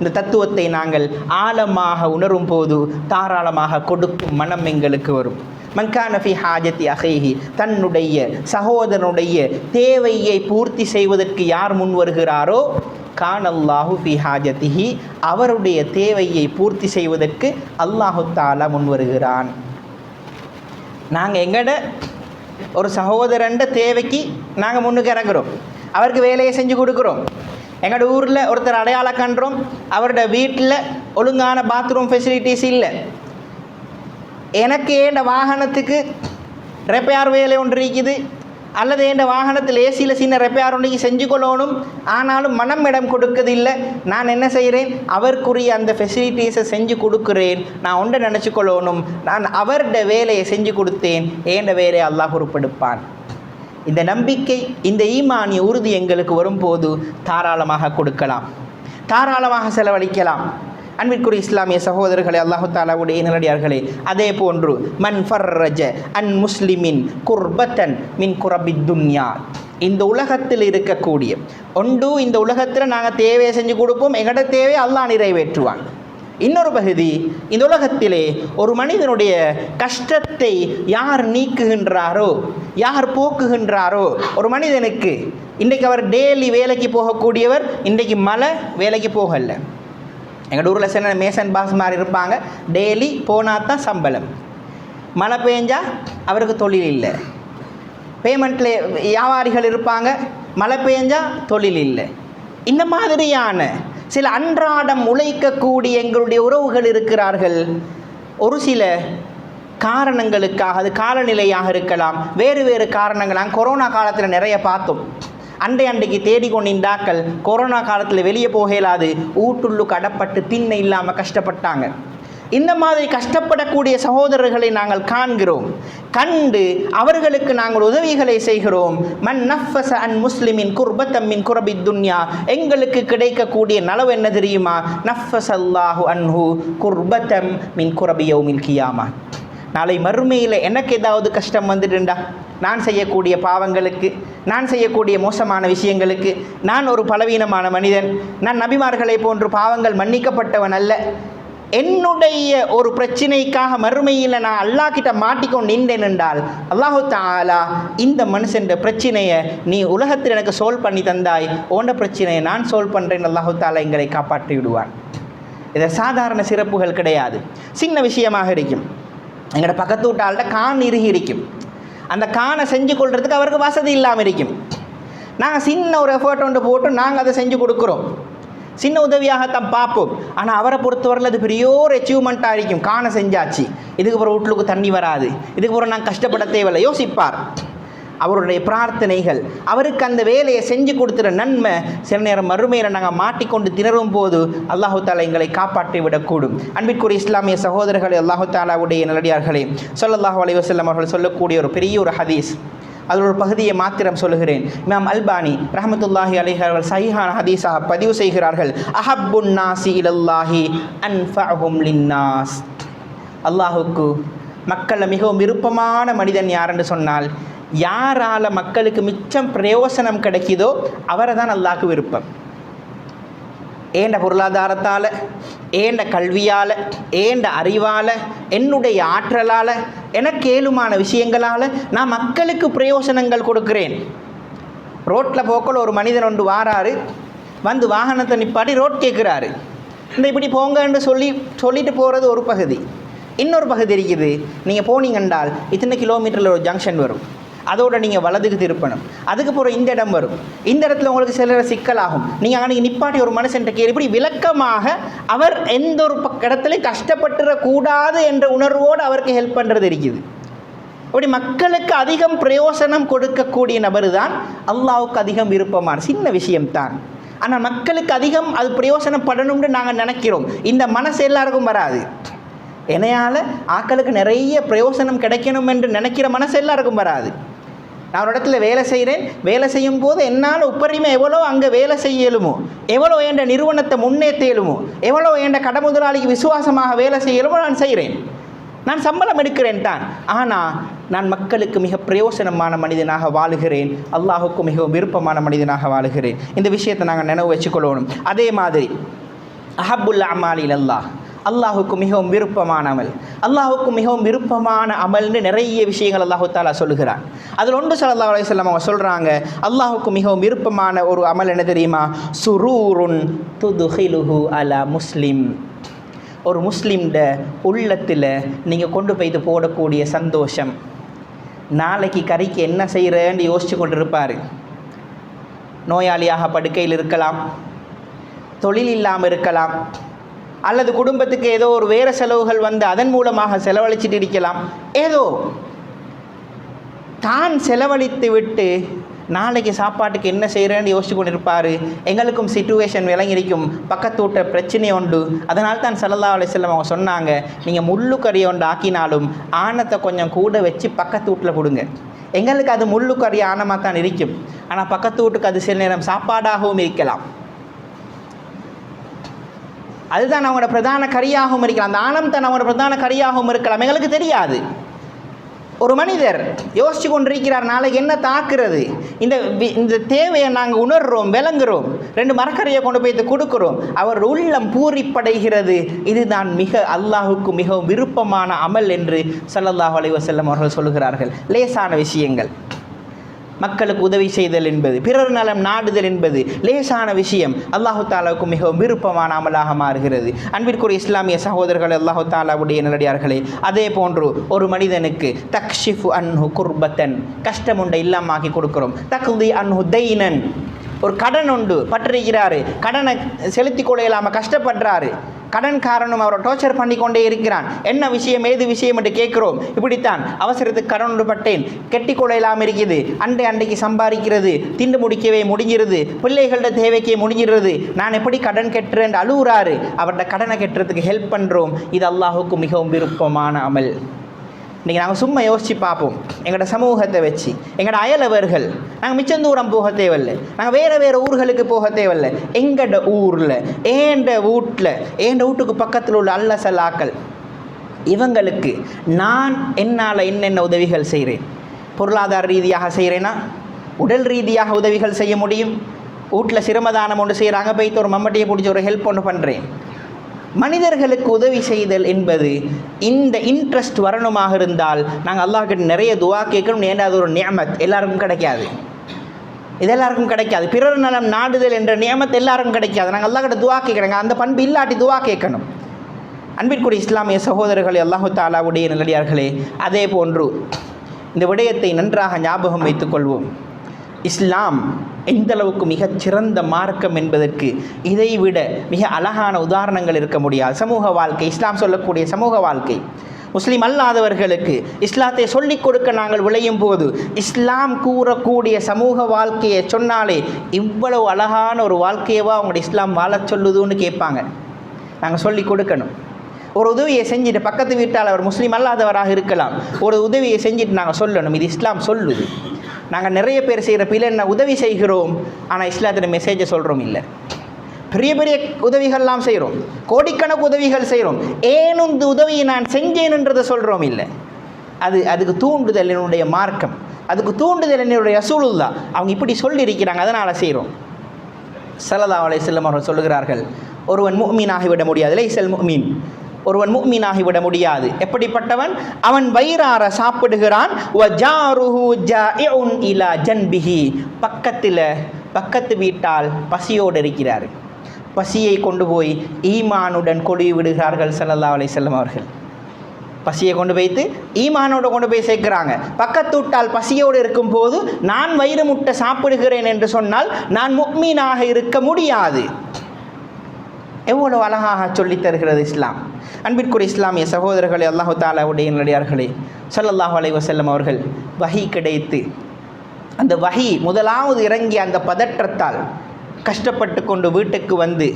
இந்த தத்துவத்தை நாங்கள் ஆழமாக உணரும் போது தாராளமாக கொடுக்கும் மனம் எங்களுக்கு வரும். மன்கான ஃபி ஹாஜத்தி அஹீஹி, தன்னுடைய சகோதரனுடைய தேவையை பூர்த்தி செய்வதற்கு யார் முன் வருகிறாரோ கான அல்லாஹு ஃபி ஹாஜத்திஹி, அவருடைய தேவையை பூர்த்தி செய்வதற்கு அல்லாஹு தஆலா முன் வருகிறான். நாங்கள் எங்கட ஒரு சகோதரன் தேவைக்கு நாங்கள் முன்னுக்கு இறங்குறோம், அவருக்கு வேலையை செஞ்சு கொடுக்குறோம். எங்களோட ஊரில் ஒருத்தர் அடையாளம் கண்டுறோம், அவரோட வீட்டில் ஒழுங்கான பாத்ரூம் ஃபெசிலிட்டிஸ் இல்லை, எனக்கு ஏண்ட வாகனத்துக்கு ரெப்பேர் வேலை ஒன்று இருக்குது, அல்லது என் வாகனத்தில் ஏசியில் சின்ன ரெப்பேர் ஒன்றைக்கு செஞ்சு கொள்ளணும், ஆனாலும் மனம் இடம் கொடுக்கதில்லை. நான் என்ன செய்கிறேன்? அவருக்குரிய அந்த ஃபெசிலிட்டிஸை செஞ்சு கொடுக்குறேன். நான் ஒன்றை நினச்சி கொள்ளணும், நான் அவருடைய வேலையை செஞ்சு கொடுத்தேன், ஏண்ட வேலையை அல்லாஹ் பொறுப்பெடுப்பான். இந்த நம்பிக்கை, இந்த ஈமானிய உறுதி எங்களுக்கு வரும்போது தாராளமாக கொடுக்கலாம், தாராளமாக செலவழிக்கலாம். அன்பிற்குரிய இஸ்லாமிய சகோதரர்களே, அல்லாஹு தஆலாவுடைய நல்லடியார்களே, அதே போன்று மன் ஃபர்ரஜ அன் முஸ்லிமின் குர்பத்தன் மின் குரபித் துன்யா, இந்த உலகத்தில் இருக்கக்கூடிய ஒன்று, இந்த உலகத்தில் நாங்கள் தேவையை செஞ்சு கொடுப்போம், எங்களோட தேவையை அல்லாஹ் நிறைவேற்றுவான். இன்னொரு பகுதி, இந்த உலகத்திலே ஒரு மனிதனுடைய கஷ்டத்தை யார் நீக்குகின்றாரோ, யார் போக்குகின்றாரோ, ஒரு மனிதனுக்கு இன்றைக்கு அவர் டெய்லி வேலைக்கு போகக்கூடியவர், இன்றைக்கு மழை வேலைக்கு போகலை. எங்கள் ஊரில் சில மேசன் பாஸ் மாதிரி இருப்பாங்க, டெய்லி போனால் தான் சம்பளம், மழை பெஞ்சால் அவருக்கு தொழில் இல்லை. பேமெண்ட்டில் வியாபாரிகள் இருப்பாங்க, மழை பெஞ்சால் தொழில் இல்லை. இந்த மாதிரியான சில அன்றாடம் உழைக்கக்கூடிய எங்களுடைய உறவுகள் இருக்கிறார்கள். ஒரு சில காரணங்களுக்காக, அது காலநிலையாக இருக்கலாம், வேறு வேறு காரணங்களாக கொரோனா காலத்தில் நிறைய பார்த்தோம். அண்டைக்கு தேடிக்கொண்டிருந்தாக்கள் கொரோனா காலத்தில் வெளியே போக இயலாது, ஊட்டுள்ளு கடப்பட்டு திண்ணை இல்லாமல் கஷ்டப்பட்டாங்க. இந்த மாதிரி கஷ்டப்படக்கூடிய சகோதரர்களை நாங்கள் காண்கிறோம். கண்டு அவர்களுக்கு நாங்கள் உதவிகளை செய்கிறோம். மன் நஃபஸ அன் முஸ்லிமின் குர்பத்தம் மின் குரபி துன்யா, எங்களுக்கு கிடைக்கக்கூடிய நலவு என்ன தெரியுமா? நஃபஸல்லாஹு அன்ஹு குர்பத்தம் மின் குரபி யௌமில் கியாமா. நாளை மறுமையில் எனக்கு ஏதாவது கஷ்டம் வந்துட்டுண்டா, நான் செய்யக்கூடிய பாவங்களுக்கு, நான் செய்யக்கூடிய மோசமான விஷயங்களுக்கு, நான் ஒரு பலவீனமான மனிதன், நான் நபிமார்களை போன்று பாவங்கள் மன்னிக்கப்பட்டவன் அல்ல, என்னுடைய ஒரு பிரச்சனைக்காக மறுமையில் நான் அல்லாஹ் கிட்ட மாட்டிக்கொண்டு நின்றேன் என்றால், அல்லாஹு தஆலா இந்த மனுஷன் பிரச்சனையை நீ உலகத்தில் எனக்கு சோல்வ் பண்ணி தந்தாய், ஓண்ட பிரச்சனையை நான் சோல்வ் பண்ணுறேன், அல்லாஹு தஆலா எங்களை காப்பாற்றி விடுவான். இது சாதாரண சிறப்புகள் கிடையாது, சின்ன விஷயமாக இருக்கும். எங்களோட பக்கத்து வீட்டாள்கிட்ட கான் இறுகி இருக்கும், அந்த கானை செஞ்சு கொள்றதுக்கு அவருக்கு வசதி இல்லாமல் இருக்கும். நாங்கள் சின்ன ஒரு எஃபர்ட் ஒன்று போட்டு நாங்கள் அதை செஞ்சு கொடுக்குறோம், சின்ன உதவியாகத்தான் பார்ப்போம். ஆனால் அவரை பொறுத்தவரையில் அது பெரிய ஒரு அச்சீவ்மெண்ட்டாக இருக்கும். காண செஞ்சாச்சு, இதுக்கு பிறகு வீட்டுக்கு தண்ணி வராது, இதுக்கு பிறகு நான் கஷ்டப்பட தேவையில்லை யோசிப்பார். அவருடைய பிரார்த்தனைகள், அவருக்கு அந்த வேலையை செஞ்சு கொடுத்துற நன்மை சில நேரம் மறுமையில் நாங்கள் மாட்டிக்கொண்டு திணறும் போது அல்லாஹு தாலா எங்களை காப்பாற்றி விடக்கூடும். அன்பிற்குரிய இஸ்லாமிய சகோதரர்களே, அல்லாஹு தாலாவுடைய நல்லடியார்களே, ஸல்லல்லாஹு அலைஹி வஸல்லம் அவர்கள் சொல்லக்கூடிய ஒரு பெரிய ஒரு ஹதீஸ், அதில் ஒரு பகுதியை மாத்திரம் சொல்லுகிறேன். இமாம் அல்பானி ரஹ்மத்துல்லாஹி அலைஹி அவர்கள் சஹீஹான ஹதீஸாக பதிவு செய்கிறார்கள். அஹப்புன் நாசி இலல்லாஹி அன்ஃபஅஹும் லின்னாஸ். அல்லாஹுக்கு மக்களில் மிகவும் விருப்பமான மனிதன் யார் என்று சொன்னால், யாரால் மக்களுக்கு மிச்சம் பிரயோசனம் கிடைக்குதோ அவரை தான் அல்லாஹ்க்கு விருப்பம். ஏண்ட பொருளாதாரத்தால், ஏண்ட கல்வியால், ஏண்ட அறிவால், என்னுடைய ஆற்றலால், எனக்கு ஏழுமான விஷயங்களால் நான் மக்களுக்கு பிரயோசனங்கள் கொடுக்கிறேன். ரோட்டில் போக்கில் ஒரு மனிதன் ஒன்று வாராரு, வந்து வாகனத்தை நிப்பாட்டி ரோட் கேட்குறாரு. இந்த இப்படி போங்கன்னு சொல்லிட்டு போகிறது ஒரு பகுதி. இன்னொரு பகுதி இருக்குது, நீங்கள் போனீங்கன்றால் இத்தனை கிலோமீட்டரில் ஒரு ஜங்ஷன் வரும், அதோட நீங்கள் வலதுக்கு திருப்பணும், அதுக்கு போகிற இந்த இடம் வரும், இந்த இடத்துல உங்களுக்கு சில சிக்கலாகும், நீங்கள் அன்றைக்கி நிப்பாட்டி ஒரு மனுஷன்ட்ட கேள்வி. இப்படி விளக்கமாக அவர் எந்த ஒரு இடத்துலையும் கஷ்டப்பட்டுறக்கூடாது என்ற உணர்வோடு அவருக்கு ஹெல்ப் பண்ணுறது இருக்குது. அப்படி மக்களுக்கு அதிகம் பிரயோசனம் கொடுக்கக்கூடிய நபர் தான் அல்லாஹ்வுக்கு அதிகம் விருப்பமான சின்ன விஷயம்தான். ஆனால் மக்களுக்கு அதிகம் அது பிரயோசனப்படணும்னு நாங்கள் நினைக்கிறோம். இந்த மனசு எல்லாருக்கும் வராது. என்னையால் ஆக்களுக்கு நிறைய பிரயோசனம் கிடைக்கணும் என்று நினைக்கிற மனசு எல்லாருக்கும் வராது. நான் ஒரு இடத்துல வேலை செய்கிறேன், வேலை செய்யும் போது என்னால் உப்பரிமை எவ்வளோ அங்கே வேலை செய்யலுமோ, எவ்வளோ என்ற நிறுவனத்தை முன்னேற்றலுமோ, எவ்வளோ என்ற கடமுதலாளிக்கு விசுவாசமாக வேலை செய்யலுமோ நான் செய்கிறேன். நான் சம்பளம் எடுக்கிறேன் தான், ஆனால் நான் மக்களுக்கு மிக பிரயோசனமான மனிதனாக வாழுகிறேன், அல்லாஹுக்கு மிகவும் விருப்பமான மனிதனாக வாழுகிறேன். இந்த விஷயத்தை நாங்கள் நினைவு வச்சுக்கொள்ளணும். அதே மாதிரி அஹப்புல் அமாலி இலல்லாஹ், அல்லாஹுக்கு மிகவும் விருப்பமான அமல், அல்லாஹுக்கு மிகவும் விருப்பமான அமல்னு நிறைய விஷயங்கள் அல்லாஹு தாலா சொல்லுகிறார். அதில் ஒன்று ஸல்லல்லாஹு அலைஹி வஸல்லம் அவங்க சொல்கிறாங்க, அல்லாஹுக்கு மிகவும் விருப்பமான ஒரு அமல் என்ன தெரியுமா? சுரூருன் துதுஹிலுஹு அலா முஸ்லிம். ஒரு முஸ்லீம்ட உள்ளத்தில் நீங்கள் கொண்டு போய்த்து போடக்கூடிய சந்தோஷம். நாளைக்கு கறிக்கு என்ன செய்கிறேன்னு யோசித்து கொண்டு இருப்பார். நோயாளியாக படுக்கையில் இருக்கலாம், தொழில் இல்லாமல் இருக்கலாம், அல்லது குடும்பத்துக்கு ஏதோ ஒரு வேறு செலவுகள் வந்து அதன் மூலமாக செலவழிச்சிட்டு இருக்கலாம். ஏதோ தான் செலவழித்து விட்டு நாளைக்கு சாப்பாட்டுக்கு என்ன செய்கிறேன்னு யோசிச்சு கொண்டு இருப்பார். எங்களுக்கும் சிச்சுவேஷன் விளங்கியிருக்கும், பக்கத்து வீட்டை பிரச்சனை உண்டு. அதனால் தான் ஸல்லல்லாஹு அலைஹி வஸல்லம் அவங்க சொன்னாங்க, நீங்கள் முள்ளு கறியை ஒன்று ஆக்கினாலும் ஆணத்தை கொஞ்சம் கூட வச்சு பக்கத்து வீட்டில் கொடுங்க. எங்களுக்கு அது முள்ளு கறி ஆணமாக தான் இருக்கும், ஆனால் பக்கத்து வீட்டுக்கு அது சில நேரம் சாப்பாடாகவும் இருக்கலாம். அதுதான் அவங்களோட பிரதான கரியாகவும் இருக்கலாம், அந்த ஆணம் தான் அவங்களோட பிரதான கரியாகவும் இருக்கலாம், எங்களுக்கு தெரியாது. ஒரு மனிதர் யோசிச்சு கொண்டிருக்கிறார், நாளைக்கு என்ன தாக்குறது, இந்த தேவையை நாங்கள் உணர்கிறோம், விளங்குகிறோம், 2 மரக்கரையை கொண்டு போய் கொடுக்குறோம், அவர் உள்ளம் பூரிப்படைகிறது. இதுதான் மிக அல்லாஹுக்கு மிகவும் விருப்பமான அமல் என்று ஸல்லல்லாஹு அலைஹி வஸல்லம் அவர்கள் சொல்லுகிறார்கள். லேசான விஷயங்கள், மக்களுக்கு உதவி செய்தல் என்பது, பிறர் நலம் நாடுதல் என்பது லேசான விஷயம், அல்லாஹு தாலாவுக்கு மிகவும் விருப்பமான அமலாக மாறுகிறது. அன்பிற்குரிய இஸ்லாமிய சகோதரர்கள், அல்லாஹு தாலாவுடைய நல்லடியார்களே, அதே போன்று ஒரு மனிதனுக்கு தக்ஷிஃபு அன்ஹு குர்பத்தன், கஷ்டம் உண்டை இல்லாமாக்கி கொடுக்கிறோம். தக்தி அன்ஹு தைனன், ஒரு கடன் உண்டு பற்றிருக்கிறாரு, கடனை செலுத்தி கொள்ள இல்லாமல் கஷ்டப்படுறாரு, கடன்காரனும் அவரை டார்ச்சர் பண்ணி கொண்டே இருக்கிறான். என்ன விஷயம், ஏது விஷயம் என்று கேட்கிறோம். இப்படித்தான் அவசரத்துக்கு கடன் பட்டேன், கெட்டி கொள்ளையெல்லாம் இருக்குது, அன்றைக்கு சம்பாதிக்கிறது திண்டு முடிக்கவே முடிஞ்சிருது, பிள்ளைகளோட தேவைக்கே முடிஞ்சிருது, நான் எப்படி கடன் கெட்டுறேன் அழுகுறாரு. அவர்கிட்ட கடனை கெட்டுறதுக்கு ஹெல்ப் பண்ணுறோம். இது அல்லாஹுக்கு மிகவும் விருப்பமான அமல். இன்றைக்கி நாங்கள் சும்மா யோசித்து பார்ப்போம். எங்களோட சமூகத்தை வச்சு எங்களோட அயலவர்கள், நாங்கள் மிச்சம் தூரம் போக தேவையில்லை, நாங்கள் வேறு ஊர்களுக்கு போக தேவையில்லை. எங்களோட ஊரில் ஏண்ட வீட்டுக்கு பக்கத்தில் உள்ள அல்லசலாக்கள், இவங்களுக்கு நான் என்னால் என்னென்ன உதவிகள் செய்கிறேன். பொருளாதார ரீதியாக செய்கிறேன்னா, உடல் ரீதியாக உதவிகள் செய்ய முடியும். வீட்டில் சிரமதானம் ஒன்று செய்கிறாங்க, போய்த்து ஒரு மம்மட்டியை பிடிச்சி ஒரு ஹெல்ப் ஒன்று பண்ணுறேன். மனிதர்களுக்கு உதவி செய்தல் என்பது இந்த இன்ட்ரெஸ்ட் வரணுமாக இருந்தால் நாங்கள் அல்லாஹ்கிட்ட நிறைய துவா கேட்கணும். ஏன்னா அது ஒரு நியமத், எல்லாருக்கும் கிடைக்காது. இது எல்லாருக்கும் கிடைக்காது. பிறர் நலம் நாடுதல் என்ற நியமத் எல்லாருக்கும் கிடைக்காது. நாங்கள் அல்லாஹ்கிட்ட துவா கேட்குறோங்க. அந்த பண்பு இல்லாட்டி துவா கேட்கணும். அன்பிற்குரிய இஸ்லாமிய சகோதரர்களே, அல்லாஹு தாலாவுடைய நல்லடியார்களே, அதே போன்று இந்த விடயத்தை நன்றாக ஞாபகம் வைத்துக் கொள்வோம். இஸ்லாம் எந்தளவுக்கு மிகச்சிறந்த மார்க்கம் என்பதற்கு இதைவிட மிக அழகான உதாரணங்கள் இருக்க முடியாது. சமூக வாழ்க்கை, இஸ்லாம் சொல்லக்கூடிய சமூக வாழ்க்கை, முஸ்லீம் அல்லாதவர்களுக்கு இஸ்லாத்தை சொல்லிக் கொடுக்க நாங்கள் விளையும் போது இஸ்லாம் கூறக்கூடிய சமூக வாழ்க்கையை சொன்னாலே இவ்வளவு அழகான ஒரு வாழ்க்கையவா அவங்களோட இஸ்லாம் வாழச் சொல்லுதுன்னு கேட்பாங்க. நாங்கள் சொல்லிக் கொடுக்கணும். ஒரு உதவியை செஞ்சுட்டு பக்கத்து வீட்டால் அவர் முஸ்லீம் அல்லாதவராக இருக்கலாம், ஒரு உதவியை செஞ்சுட்டு நாங்கள் சொல்லணும், இது இஸ்லாம் சொல்லுது. நாங்கள் நிறைய பேர் செய்கிற பிள்ளை என்ன உதவி செய்கிறோம், ஆனால் இஸ்லாத்தின் மெசேஜை சொல்கிறோம் இல்லை. பெரிய பெரிய உதவிகள்லாம் செய்கிறோம், கோடிக்கணக்கு உதவிகள் செய்கிறோம், ஏனும் இந்த உதவியை நான் செஞ்சேன்ன்றதை சொல்கிறோம் இல்லை. அதுக்கு தூண்டுதல் என்னுடைய மார்க்கம், அதுக்கு தூண்டுதல் என்னுடைய ரசூலுல்லாஹ் அவங்க இப்படி சொல்லியிருக்கிறாங்க, அதனால் செய்கிறோம். ஸல்லல்லாஹு அலைஹி வஸல்லம் அவர்கள் சொல்லுகிறார்கள், ஒருவன் முஃமினாகிவிட முடியாது. லைஸல் முஃமின், ஒருவன் முஃமினாகிவிட முடியாது. எப்படிப்பட்டவன்? அவன் வயிறார சாப்பிடுகிறான், வஜாருஹு ஜாஇஉன் இலா ஜன்பிஹி, பக்கத்து வீட்டால் பசியோடு இருக்கிறார். பசியை கொண்டு போய் ஈமானுடன் கொழுவி விடுகிறார்கள் ஸல்லல்லாஹு அலைஹி வஸல்லம் அவர்கள். பசியை கொண்டு போய்த்து ஈமானோட கொண்டு போய் சேர்க்கிறாங்க. பக்கத்து விட்டால் பசியோடு இருக்கும் போது நான் வயிறு முட்டை சாப்பிடுகிறேன் என்று சொன்னால் நான் முஃமினாக இருக்க முடியாது. எவ்வளோ அழகாக சொல்லித் தருகிறது இஸ்லாம். அன்பிற்குரிய இஸ்லாமிய சகோதரர்களே, அல்லாஹு தாலாவுடைய நல்லடியார்களே, ஸல்லல்லாஹு அலைஹி வஸல்லம் அவர்கள் வஹி கிடைத்து அந்த வஹி முதலாவது இறங்கிய அந்த பதற்றத்தால் கஷ்டப்பட்டு கொண்டு வீட்டுக்கு வந்து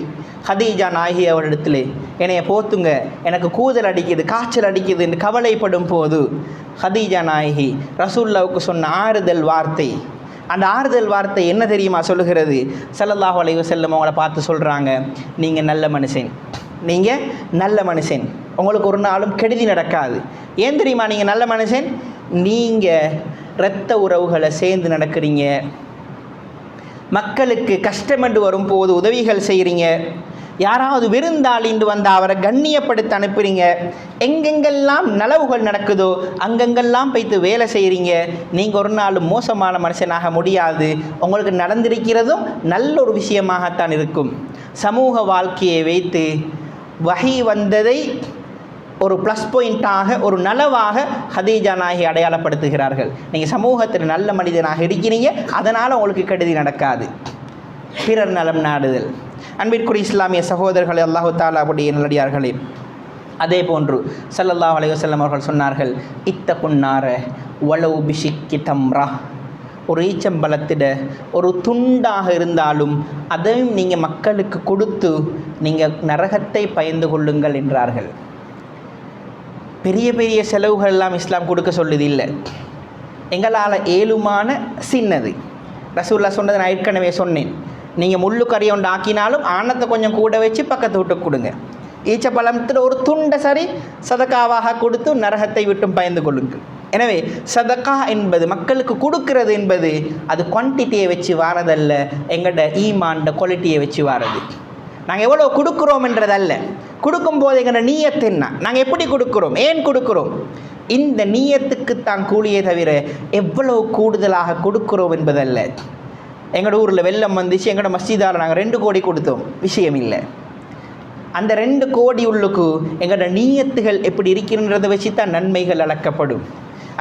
ஹதீஜா நாயகி அவரிடத்திலே என்னைய போத்துங்க, எனக்கு கூதல் அடிக்குது, காய்ச்சல் அடிக்குது என்று கவலைப்படும் போது ஹதீஜா நாயகி ரசூலுல்லாஹ்வுக்கு சொன்ன ஆறுதல் வார்த்தை, அந்த ஆறுதல் வார்த்தை என்ன தெரியுமா சொல்லுகிறது? ஸல்லல்லாஹு அலைஹி வஸல்லம் அவங்கள பார்த்து சொல்கிறாங்க, நீங்கள் நல்ல மனுஷன், உங்களுக்கு ஒரு நாளும் கெடுதி நடக்காது. ஏன் தெரியுமா நீங்கள் நல்ல மனுஷன்? நீங்கள் இரத்த உறவுகளை சேர்ந்து நடக்கிறீங்க, மக்களுக்கு கஷ்டம் என்று வரும்போது உதவிகள் செய்கிறீங்க, யாராவது விருந்தாளிந்து வந்தால் அவரை கண்ணியப்படுத்த அனுப்புகிறீங்க, எங்கெங்கெல்லாம் நலவுகள் நடக்குதோ அங்கெங்கெல்லாம் போய்த்து வேலை செய்கிறீங்க. நீங்கள் ஒரு நாள் மோசமான மனுஷனாக முடியாது. உங்களுக்கு நடந்திருக்கிறதும் நல்ல ஒரு விஷயமாகத்தான் இருக்கும். சமூக வாழ்க்கையை வைத்து வஹி வந்ததை ஒரு ப்ளஸ் பாயிண்ட்டாக, ஒரு நலவாக ஹதீஜா நாயகி அடையாளப்படுத்துகிறார்கள். நீங்கள் சமூகத்தில் நல்ல மனிதனாக இருக்கிறீங்க, அதனால் உங்களுக்கு கெடுதி நடக்காது. பிறர் நலம் நாடுதல். அன்பிற்குரிய இஸ்லாமிய சகோதரர்களே, அல்லாஹு தாலாவுடைய நல்லடியார்களே, அதே போன்று ஸல்லல்லாஹு அலைஹி வஸல்லம் அவர்கள் சொன்னார்கள், இத்தகுன்னார வலவு பிஷிக்கி தம்ரா, ஒரு ஈச்சம்பழத்திட ஒரு துண்டாக இருந்தாலும் அதையும் நீங்கள் மக்களுக்கு கொடுத்து நீங்கள் நரகத்தை பயந்து கொள்ளுங்கள் என்றார்கள். பெரிய பெரிய செலவுகள் எல்லாம் இஸ்லாம் கொடுக்க சொல்லுது இல்லை, எங்களால் ஏழுமான சின்னது. ரசூலுல்லாஹ் சொன்னதை நான் ஏற்கனவே சொன்னேன். நீங்கள் முள்ளு கறி ஒன்று ஆக்கினாலும் ஆணத்தை கொஞ்சம் கூட வச்சு பக்கத்து விட்டு கொடுங்க. ஈச்சப்பழத்தில் ஒரு துண்டை சரி சதக்காவாக கொடுத்து நரகத்தை விட்டும் பயந்து கொள்ளுங்கள். எனவே சதக்கா என்பது, மக்களுக்கு கொடுக்கிறது என்பது, அது குவான்டிட்டியை வச்சு வாரதல்ல, எங்களோட ஈமான்ட குவாலிட்டியை வச்சு வாரது. நாங்கள் எவ்வளோ கொடுக்குறோம் என்றதல்ல, கொடுக்கும்போது எங்களோட நீயத்து என்ன, நாங்கள் எப்படி கொடுக்குறோம், ஏன் கொடுக்குறோம், இந்த நீயத்துக்குத்தான் கூலியே தவிர எவ்வளோ கூடுதலாக கொடுக்குறோம் என்பதல்ல. எங்களோட ஊரில் வெள்ளம் வந்துச்சு, எங்களோட மஸ்ஜிதால் நாங்கள் 2 கோடி கொடுத்தோம், விஷயம் இல்லை. அந்த 2 கோடி உள்ளுக்கு எங்களோட நீயத்துகள் எப்படி இருக்கின்றதை வச்சு தான் நன்மைகள் அளக்கப்படும்.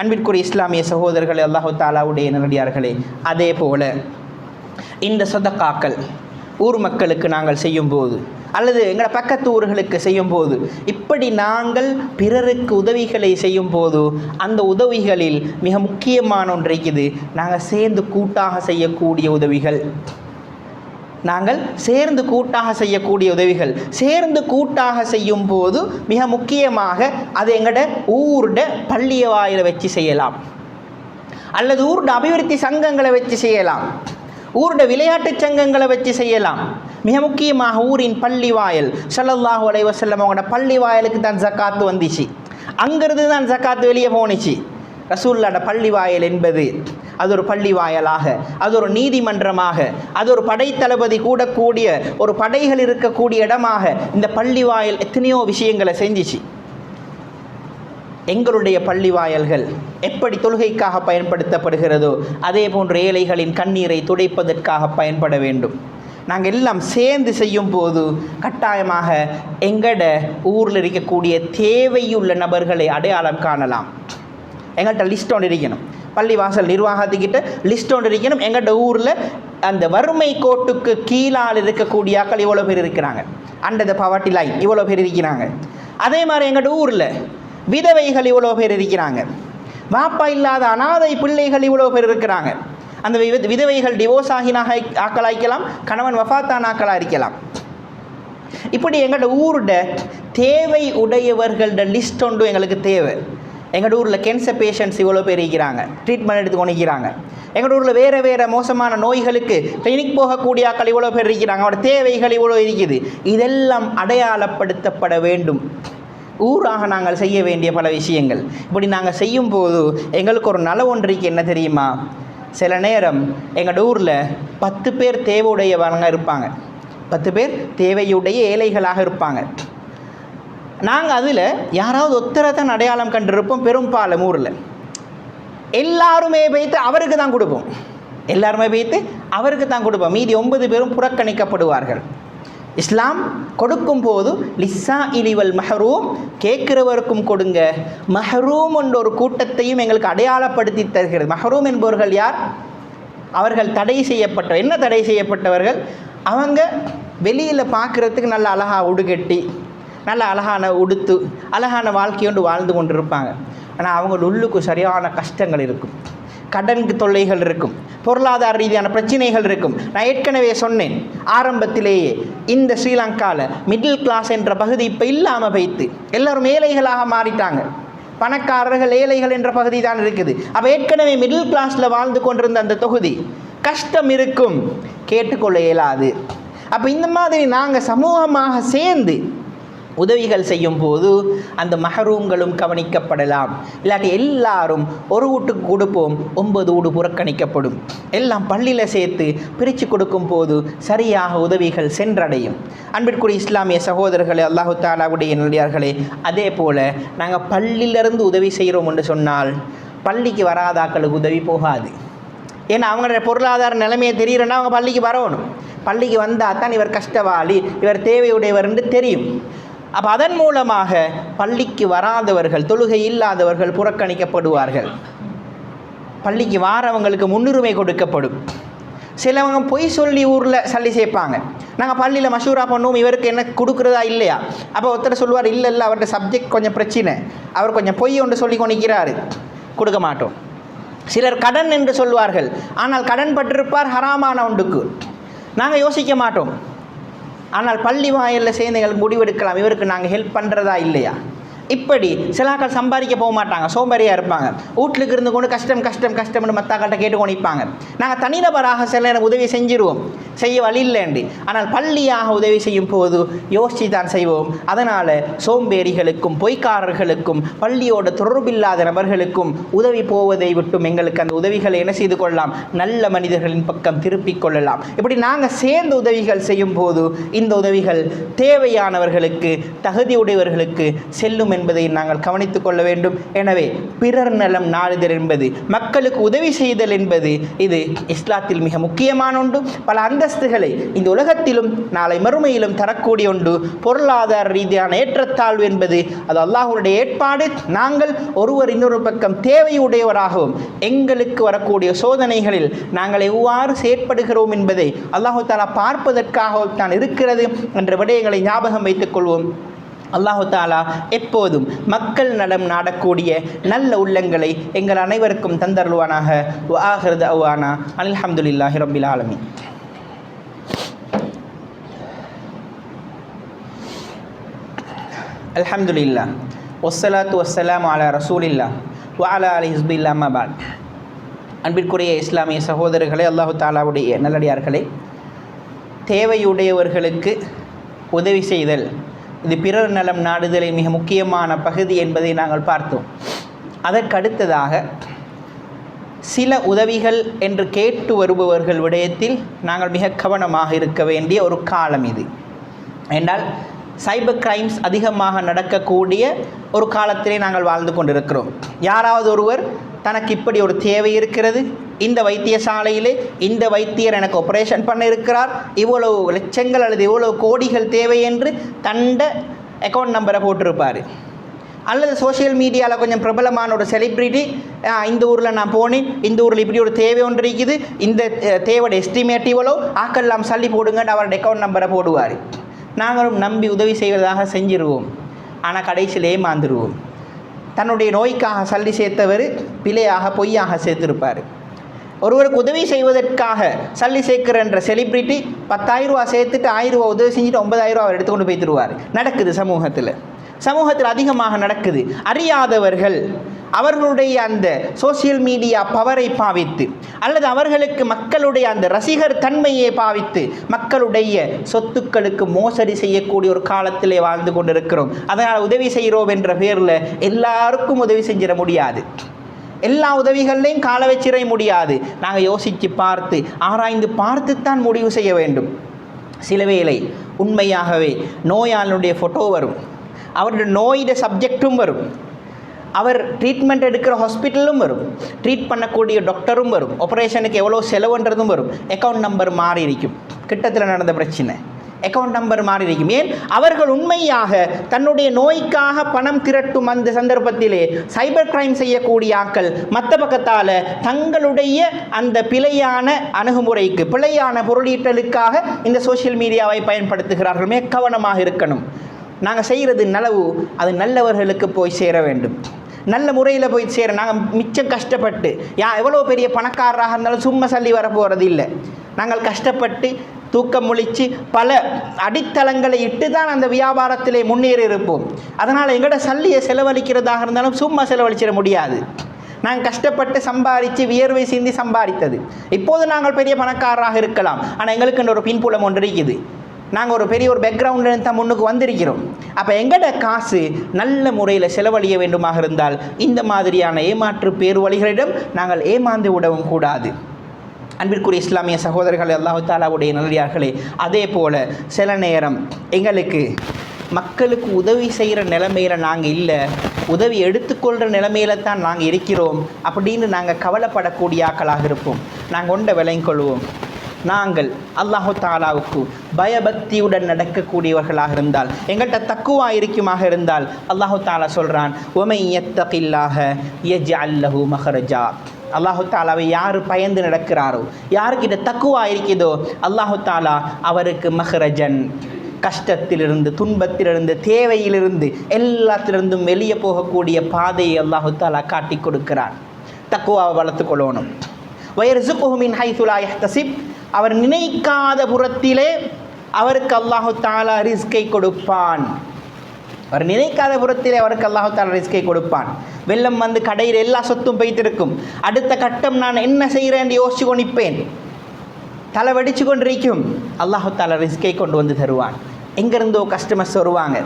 அன்பிற்குரிய இஸ்லாமிய சகோதரர்களே, அல்லாஹு தாலாவுடைய நல்லடியார்களே, அதே போல் இந்த சதக்காக்கள் ஊர் மக்களுக்கு நாங்கள் செய்யும்போது அல்லது எங்களோட பக்கத்து ஊர்களுக்கு செய்யும் போது, இப்படி நாங்கள் பிறருக்கு உதவிகளை செய்யும் போது அந்த உதவிகளில் மிக முக்கியமான ஒன்று இருக்குது, நாங்கள் சேர்ந்து கூட்டாக செய்யக்கூடிய உதவிகள். நாங்கள் சேர்ந்து கூட்டாக செய்யக்கூடிய உதவிகள். சேர்ந்து கூட்டாக செய்யும் போது மிக முக்கியமாக அது எங்களோட ஊருட பள்ளிய வாயில வச்சு செய்யலாம், அல்லது ஊருட அபிவிருத்தி சங்கங்களை வச்சு செய்யலாம், ஊருட விளையாட்டு சங்கங்களை வச்சு செய்யலாம். மிக முக்கியமாக ஊரின் பள்ளி வாயல். ஸல்லல்லாஹு அலைஹி வஸல்லம் அவங்களோட பள்ளி வாயலுக்கு தான் ஜக்காத்து வந்துச்சு, அங்கிருந்து தான் ஜக்காத்து வெளியே போணுச்சு. ரசூலுல்லாஹ்ட பள்ளி வாயல் என்பது அது ஒரு பள்ளி வாயலாக, அது ஒரு நீதிமன்றமாக, அது ஒரு படைத்தளபதி கூடக்கூடிய ஒரு படைகள் இருக்கக்கூடிய இடமாக இந்த பள்ளி வாயல் எத்தனையோ விஷயங்களை செஞ்சிச்சு. எங்களுடைய பள்ளி வாயல்கள் எப்படி தொழுகைக்காக பயன்படுத்தப்படுகிறதோ அதே போன்று ஏழைகளின் கண்ணீரை துடைப்பதற்காக பயன்பட வேண்டும். நாங்கள் எல்லாம் சேர்ந்து செய்யும் போது கட்டாயமாக எங்களோட ஊரில் இருக்கக்கூடிய தேவையுள்ள நபர்களை அடையாளம் காணலாம். எங்கள்கிட்ட லிஸ்ட் ஒன்று இருக்கணும், பள்ளிவாசல் நிர்வாகத்துக்கிட்ட லிஸ்ட் ஒன்று இருக்கணும். எங்கள்கிட்ட ஊரில் அந்த வறுமை கோட்டுக்கு கீழால் இருக்கக்கூடிய ஆக்கள் இவ்வளோ பேர் இருக்கிறாங்க, அண்டர் த பவர்ட்டி லைன் இவ்வளோ பேர் இருக்கிறாங்க. அதே மாதிரி எங்கள்கிட்ட ஊரில் விதவைகள் இவ்வளோ பேர் இருக்கிறாங்க, வாப்பா இல்லாத அனாதை பிள்ளைகள் இவ்வளோ பேர் இருக்கிறாங்க. அந்த விதவைகள் டிவோர்ஸ் ஆகினாக ஆக்களாய்க்கலாம், கணவன் வஃபாத்தான ஆக்களாக இருக்கலாம். இப்படி எங்களோட ஊரோட தேவை உடையவர்களோட லிஸ்ட் ஒன்று எங்களுக்கு தேவை. எங்களோட ஊரில் கேன்சர் பேஷண்ட்ஸ் இவ்வளோ பேர் இருக்கிறாங்க, ட்ரீட்மெண்ட் எடுத்து நிற்கிறாங்க. எங்களோட ஊரில் வேறு வேறு மோசமான நோய்களுக்கு கிளினிக் போகக்கூடிய ஆக்கள் இவ்வளோ பேர் இருக்கிறாங்க, அவரோட தேவைகள் இவ்வளோ இருக்குது. இதெல்லாம் அடையாளப்படுத்தப்பட வேண்டும். ஊராக நாங்கள் செய்ய வேண்டிய பல விஷயங்கள். இப்படி நாங்கள் செய்யும் போது எங்களுக்கு ஒரு நல ஒன்றிக்கு என்ன தெரியுமா, சில நேரம் எங்களோட ஊரில் 10 பேர் தேவையுடையவங்க இருப்பாங்க, 10 பேர் தேவையுடைய ஏழைகளாக இருப்பாங்க. நாங்கள் அதில் யாராவது ஒத்தரை தான் அடையாளம் கண்டிருப்போம். பெரும்பாலும் ஊரில் எல்லாருமே வைத்து அவருக்கு தான் கொடுப்போம், எல்லாருமே வைத்து அவருக்கு தான் கொடுப்போம். மீதி 9 பேரும் புறக்கணிக்கப்படுவார்கள். இஸ்லாம் கொடுக்கும் போது லிஸ்ஸா இலிவல் மஹரூம், கேட்கிறவருக்கும் கொடுங்க. மஹரூம் என்ற ஒரு கூட்டத்தையும் எங்களுக்கு அடையாளப்படுத்தி தருகிறது. மஹரூம் என்பவர்கள் யார்? அவர்கள் தடை செய்யப்பட்ட, என்ன தடை செய்யப்பட்டவர்கள்? அவங்க வெளியில் பார்க்குறதுக்கு நல்ல அழகாக உடுகட்டி, நல்ல அழகான உடுத்து, அழகான வாழ்க்கையோண்டு வாழ்ந்து கொண்டு இருப்பாங்க. ஆனால் அவங்க உள்ளுக்கு சரியான கஷ்டங்கள் இருக்கும், கடன் தொல்லைகள் இருக்கும், பொருளாதார ரீதியான பிரச்சனைகள் இருக்கும். நான் ஏற்கனவே சொன்னேன் ஆரம்பத்திலேயே, இந்த ஸ்ரீலங்காவில் மிடில் கிளாஸ் என்ற பகுதி இப்போ இல்லாமல் போய்த்து எல்லோரும் ஏழைகளாக மாறிட்டாங்க. பணக்காரர்கள் ஏழைகள் என்ற பகுதி தான் இருக்குது. அப்போ ஏற்கனவே மிடில் கிளாஸில் வாழ்ந்து கொண்டிருந்த அந்த தொகுதி கஷ்டம் இருக்கும், கேட்டுக்கொள்ள இயலாது. அப்போ இந்த மாதிரி நாங்கள் சமூகமாக சேர்ந்து உதவிகள் செய்யும் போது அந்த மஹரூம்களும் கவனிக்கப்படலாம். இல்லாட்டி எல்லாரும் ஒரு வீட்டுக்கு கொடுப்போம், 9 வீடு புறக்கணிக்கப்படும். எல்லாம் பள்ளியில் சேர்த்து பிரித்து கொடுக்கும் போது சரியாக உதவிகள் சென்றடையும். அன்பிற்குரிய இஸ்லாமிய சகோதரர்களே, அல்லாஹு தஆலாவுடைய நல்லடியார்களே, அதே போல் நாங்கள் பள்ளியிலிருந்து உதவி செய்கிறோம் என்று சொன்னால் பள்ளிக்கு வராதாக்களுக்கு உதவி போகாது. ஏன்னா அவங்களோட பொருளாதார நிலைமையை தெரியுறேன்னா அவங்க பள்ளிக்கு வரணும். பள்ளிக்கு வந்தால் தான் இவர் கஷ்டவாளி, இவர் தேவையுடையவர் என்று தெரியும். அப்போ அதன் மூலமாக பள்ளிக்கு வராதவர்கள், தொழுகை இல்லாதவர்கள் புறக்கணிக்கப்படுவார்கள். பள்ளிக்கு வாரவங்களுக்கு முன்னுரிமை கொடுக்கப்படும். சிலவங்க பொய் சொல்லி ஊரில் சல்லி சேர்ப்பாங்க. நாங்கள் பள்ளியில் மஷூரா பண்ணுவோம், இவருக்கு என்ன கொடுக்குறதா இல்லையா? அப்போ ஒருத்தர் சொல்லுவார், இல்லை இல்லை அவர்கிட்ட சப்ஜெக்ட் கொஞ்சம் பிரச்சனை, அவர் கொஞ்சம் பொய் ஒன்று சொல்லி கொண்டிருக்கிறாரு, கொடுக்க மாட்டோம். சிலர் கடன் என்று சொல்வார்கள், ஆனால் கடன் பட்டிருப்பார் ஹராமான ஒன்றுக்கு, நாங்கள் யோசிக்க மாட்டோம். ஆனால் பள்ளி வாயிலில் சேர்ந்து எங்களுக்கு முடிவெடுக்கலாம், இவருக்கு நாங்கள் ஹெல்ப் பண்ணுறதா இல்லையா? இப்படி சிலாக்கள் சம்பாதிக்க போக மாட்டாங்க, சோம்பேறியாக இருப்பாங்க. வீட்டுக்கு இருந்து கொண்டு கஷ்டம் கஷ்டம் கஷ்டம்னு மத்தாக்கள்கிட்ட கேட்டுக்கொண்டு நிற்பாங்க. நாங்கள் தனிநபராக சில நேரம் உதவி செஞ்சிருவோம், செய்ய வழி இல்லைண்டு. ஆனால் பள்ளியாக உதவி செய்யும் போது யோசித்து தான் செய்வோம். அதனால் சோம்பேறிகளுக்கும் பொய்க்காரர்களுக்கும் பள்ளியோட தொடர்பில்லாத நபர்களுக்கும் உதவி போவதை விட்டும் எங்களுக்கு அந்த உதவிகளை என்ன செய்து கொள்ளலாம், நல்ல மனிதர்களின் பக்கம் திருப்பிக் கொள்ளலாம். இப்படி நாங்கள் சேர்ந்து உதவிகள் செய்யும் போது இந்த உதவிகள் தேவையானவர்களுக்கு, தகுதியுடையவர்களுக்கு செல்லும் என்பதை நாங்கள் கவனித்துக் கொள்ள வேண்டும். எனவே பிறர் நலம் நாடுதல் என்பது, மக்களுக்கு உதவி செய்தல் என்பது இது இஸ்லாத்தில் மிக முக்கியமான ஒன்று. பல அந்தஸ்துகளை இந்த உலகத்திலும் நாளை மறுமையிலும் தரக்கூடிய ஒன்று. பொருளாதார ரீதியான ஏற்றத்தாழ்வு என்பது அது அல்லாஹ்வுடைய ஏற்பாடு. நாங்கள் ஒருவர் இன்னொரு பக்கம் தேவையுடையவராகவும் எங்களுக்கு வரக்கூடிய சோதனைகளில் நாங்கள் எவ்வாறு செயற்படுகிறோம் என்பதை அல்லாஹு தாலா பார்ப்பதற்காகத்தான் இருக்கிறது என்ற விடயங்களை ஞாபகம் வைத்துக் கொள்வோம். அல்லாஹு தாலா எப்போதும் மக்கள் நலம் நாடக்கூடிய நல்ல உள்ளங்களை எங்கள் அனைவருக்கும் தந்தருள்வானாக. வ ஆகிரு தஅவானா அல்ஹம்துலில்லாஹி ரப்பில் ஆலமீன். அல்ஹம்துலில்லாஹ் வஸ்ஸலாத்து வஸ்ஸலாமு அலா ரசூலில்லாஹ் வ அலா ஆலிஹி ஹிஸ்பில்லாஹ் அம்மா பஅத். அன்பிற்குரிய இஸ்லாமிய சகோதரர்களே, அல்லாஹு தாலாவுடைய நல்லடியார்களே, தேவையுடையவர்களுக்கு உதவி செய்தல் இது பிறர் நலம் நாடுதலின் மிக முக்கியமான பகுதி என்பதை நாங்கள் பார்த்தோம். அதற்கடுத்ததாக சில உதவிகள் என்று கேட்டு வருபவர்கள் விடயத்தில் நாங்கள் மிக கவனமாக இருக்க வேண்டிய ஒரு காலம் இது. என்றால் சைபர் கிரைம்ஸ் அதிகமாக நடக்கக்கூடிய ஒரு காலத்திலே நாங்கள் வாழ்ந்து கொண்டிருக்கிறோம். யாராவது ஒருவர் தனக்கு இப்படி ஒரு தேவை இருக்கிறது, இந்த வைத்தியசாலையிலே இந்த வைத்தியர் எனக்கு ஆப்ரேஷன் பண்ண இருக்கிறார், இவ்வளவு லட்சங்கள் அல்லது இவ்வளவு கோடிகள் தேவை என்று தண்ட அக்கௌண்ட் நம்பரை போட்டிருப்பார். அல்லது சோஷியல் மீடியாவில் கொஞ்சம் பிரபலமான ஒரு செலிப்ரிட்டி, இந்த ஊரில் நான் போனேன், இந்த ஊரில் இப்படி ஒரு தேவை ஒன்று இருக்குது, இந்த தேவையோட எஸ்டிமேட் இவ்வளோ, ஆக்கெல்லாம் சல்லி போடுங்கன்னு அவரோட அக்கௌண்ட் நம்பரை போடுவார். நாங்களும் நம்பி உதவி செய்வதாக செஞ்சிருவோம். ஆனால் கடைசியிலே ஏமாந்துருவோம். தன்னுடைய நோய்க்காக சல்லி சேர்த்தவர் பிழையாக பொய்யாக சேர்த்திருப்பார். ஒருவருக்கு உதவி செய்வதற்காக சல்லி சேர்க்கிறன்ற செலிப்ரிட்டி 10,000 ரூபா சேர்த்துட்டு 1000 ரூபா உதவி செஞ்சுட்டு 9,000 ரூபா அவர் எடுத்துக்கொண்டு போய் தருவார். நடக்குது சமூகத்தில் அதிகமாக நடக்குது. அறியாதவர்கள் அவர்களுடைய அந்த சோசியல் மீடியா பவரை பாவித்து அல்லது அவர்களுக்கு மக்களுடைய அந்த ரசிகர் தன்மையை பாவித்து மக்களுடைய சொத்துக்களுக்கு மோசடி செய்யக்கூடிய ஒரு காலத்திலே வாழ்ந்து கொண்டிருக்கிறோம். அதனால் உதவி செய்கிறோம் என்ற பேரில் எல்லாருக்கும் உதவி செஞ்சிட முடியாது. எல்லா உதவிகள்லையும் கால வச்சிட முடியாது. நாங்கள் யோசித்து பார்த்து ஆராய்ந்து பார்த்துத்தான் முடிவு செய்ய வேண்டும். சில வேளை உண்மையாகவே நோயாளனுடைய ஃபோட்டோ வரும், அவருடைய நோயுடைய சப்ஜெக்டும் வரும், அவர் ட்ரீட்மெண்ட் எடுக்கிற ஹாஸ்பிட்டலும் வரும், ட்ரீட் பண்ணக்கூடிய டாக்டரும் வரும், ஆப்ரேஷனுக்கு எவ்வளோ செலவுன்றதும் வரும். அக்கௌண்ட் நம்பர் மாறி இருக்கும். கிட்டத்தில் நடந்த பிரச்சனை, அக்கௌண்ட் நம்பர் மாறி இருக்கும். ஏன்? அவர்கள் உண்மையாக தன்னுடைய நோய்க்காக பணம் திரட்டும் அந்த சந்தர்ப்பத்திலே சைபர் கிரைம் செய்யக்கூடிய ஆக்கள் மற்ற பக்கத்தால் தங்களுடைய அந்த பிழையான அணுகுமுறைக்கு, பிழையான பொருளீட்டலுக்காக இந்த சோஷியல் மீடியாவை பயன்படுத்துகிறார்கள். மிக கவனமாக இருக்கணும். நாங்கள் செய்கிறது நலவு அது நல்லவர்களுக்கு போய் சேர வேண்டும், நல்ல முறையில் போய் சேர. நாங்கள் மிச்சம் கஷ்டப்பட்டு எவ்வளோ பெரிய பணக்காரராக இருந்தாலும் சும்மா சல்லி வர போகிறது இல்லை. நாங்கள் கஷ்டப்பட்டு தூக்கம் முழித்து பல அடித்தளங்களை இட்டு தான் அந்த வியாபாரத்திலே முன்னேறி இருப்போம். அதனால் எங்களோட சல்லியை செலவழிக்கிறதாக இருந்தாலும் சும்மா செலவழிச்சிட முடியாது. நாங்கள் கஷ்டப்பட்டு சம்பாதித்து வியர்வை சிந்தி சம்பாதித்தது. இப்போது நாங்கள் பெரிய பணக்காரராக இருக்கலாம், ஆனால் எங்களுக்கு ஒரு பின்புலம் ஒன்று இருக்குது. நாங்கள் ஒரு பெரிய ஒரு பேக்ரவுண்டில் தான் முன்னுக்கு வந்திருக்கிறோம். அப்போ எங்களோட காசு நல்ல முறையில் செலவழிய வேண்டுமாக இருந்தால் இந்த மாதிரியான ஏமாற்று பேர் வழிகளிடம் நாங்கள் ஏமாந்து விடவும் கூடாது. அன்பிற்குரிய இஸ்லாமிய சகோதரர்களே, அல்லாஹ் தாலாவுடைய நல்லடியார்களே, அதே போல் சில நேரம் எங்களுக்கு மக்களுக்கு உதவி செய்கிற நிலைமையில் நாங்கள் இல்லை, உதவி எடுத்துக்கொள்கிற நிலைமையில தான் நாங்கள் இருக்கிறோம் அப்படின்னு நாங்கள் கவலைப்படக்கூடிய ஆக்களாக இருப்போம். நாங்கள் ஒன்றை விளங்கிக்கொள்வோம். நாங்கள் அல்லாஹு தாலாவுக்கு பயபக்தியுடன் நடக்கக்கூடியவர்களாக இருந்தால், எங்கள்கிட்ட தக்குவா இருக்குமாக இருந்தால், அல்லாஹு தாலா சொல்கிறான், ஒமை யத்தகில்லாஹ யஜ்அல் லஹு மஹ்ரஜா. அல்லாஹு தாலாவை யார் பயந்து நடக்கிறாரோ, யாருக்கிட்ட தக்குவா இருக்குதோ, அல்லாஹு தாலா அவருக்கு மஹ்ரஜன், கஷ்டத்திலிருந்து, துன்பத்திலிருந்து, தேவையிலிருந்து, எல்லாத்திலிருந்தும் வெளியே போகக்கூடிய பாதையை அல்லாஹு தாலா காட்டி கொடுக்கிறார். தக்குவாவை வளர்த்து கொள்ளணும். வயர்ஸுகுஹு மின் ஹைஸு லா யஹ்தஸிப், அவர் நினைக்காத புறத்திலே அவருக்கு அல்லாஹு தாலா ரிஸ்கை கொடுப்பான். அவர் நினைக்காத புறத்திலே அவருக்கு அல்லாஹு தாலா ரிஸ்கை கொடுப்பான். வெள்ளம் வந்து கடையில் எல்லா சொத்தும் பெய்திருக்கும். அடுத்த கட்டம் நான் என்ன செய்கிறேன் என்று யோசிச்சு கொண்டிருப்பேன். தலை வெடிச்சு கொண்டிருக்கும். அல்லாஹு தாலா ரிஸ்கை கொண்டு வந்து தருவான். எங்கேருந்தோ கஸ்டமர்ஸ் வருவாங்க.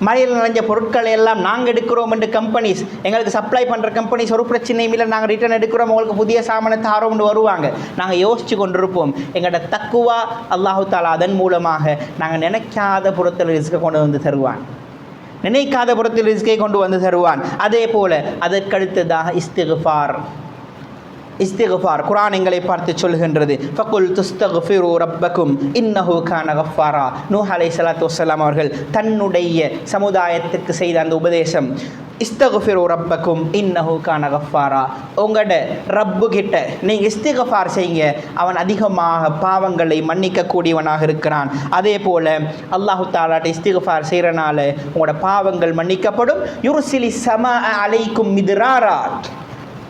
மழையில் நிறைஞ்ச பொருட்களை எல்லாம் நாங்கள் எடுக்கிறோம் என்று கம்பெனிஸ், எங்களுக்கு சப்ளை பண்ணுற கம்பெனிஸ் ஒரு பிரச்சனையும் இல்லை, நாங்கள் ரிட்டர்ன் எடுக்கிறோம், உங்களுக்கு புதிய சாமானை தாரோம்னு வருவாங்க. நாங்கள் யோசித்து கொண்டிருப்போம். எங்களோட தக்குவா அல்லாஹு தாலா அதன் மூலமாக நாங்கள் நினைக்காத புறத்தில் ரிஸ்கை கொண்டு வந்து தருவான். நினைக்காத புறத்தில் ரிஸ்கை கொண்டு வந்து தருவான். அதே போல அதற்கடுத்ததாக இஸ்திக்ஃபார் குர்ஆன் எங்களை பார்த்து சொல்கின்றது, ஃபகுல் துஸ்தக்ஃபிரு ரப்பக்கும் இன்னஹு கான கஃபாரா. நூஹ் அலைஹிஸ்ஸலாத்து வஸ்ஸலாம் அவர்கள் தன்னுடைய சமுதாயத்திற்கு செய்த அந்த உபதேசம், இஸ்தக்ஃபிரு ரப்பக்கும் இன்னஹு கான கஃபாரா. உங்களோட ரப்பு கிட்ட நீங்கள் இஸ்திக்ஃபார் செய்யுங்க, அவன் அதிகமாக பாவங்களை மன்னிக்கக்கூடியவனாக இருக்கிறான். அதே போல் அல்லாஹு தஆலாட்ட இஸ்திக்ஃபார் செய்கிறனால உங்களோட பாவங்கள் மன்னிக்கப்படும். யுர்சிலி ஸமா அலைக்கும் மித்ராரா.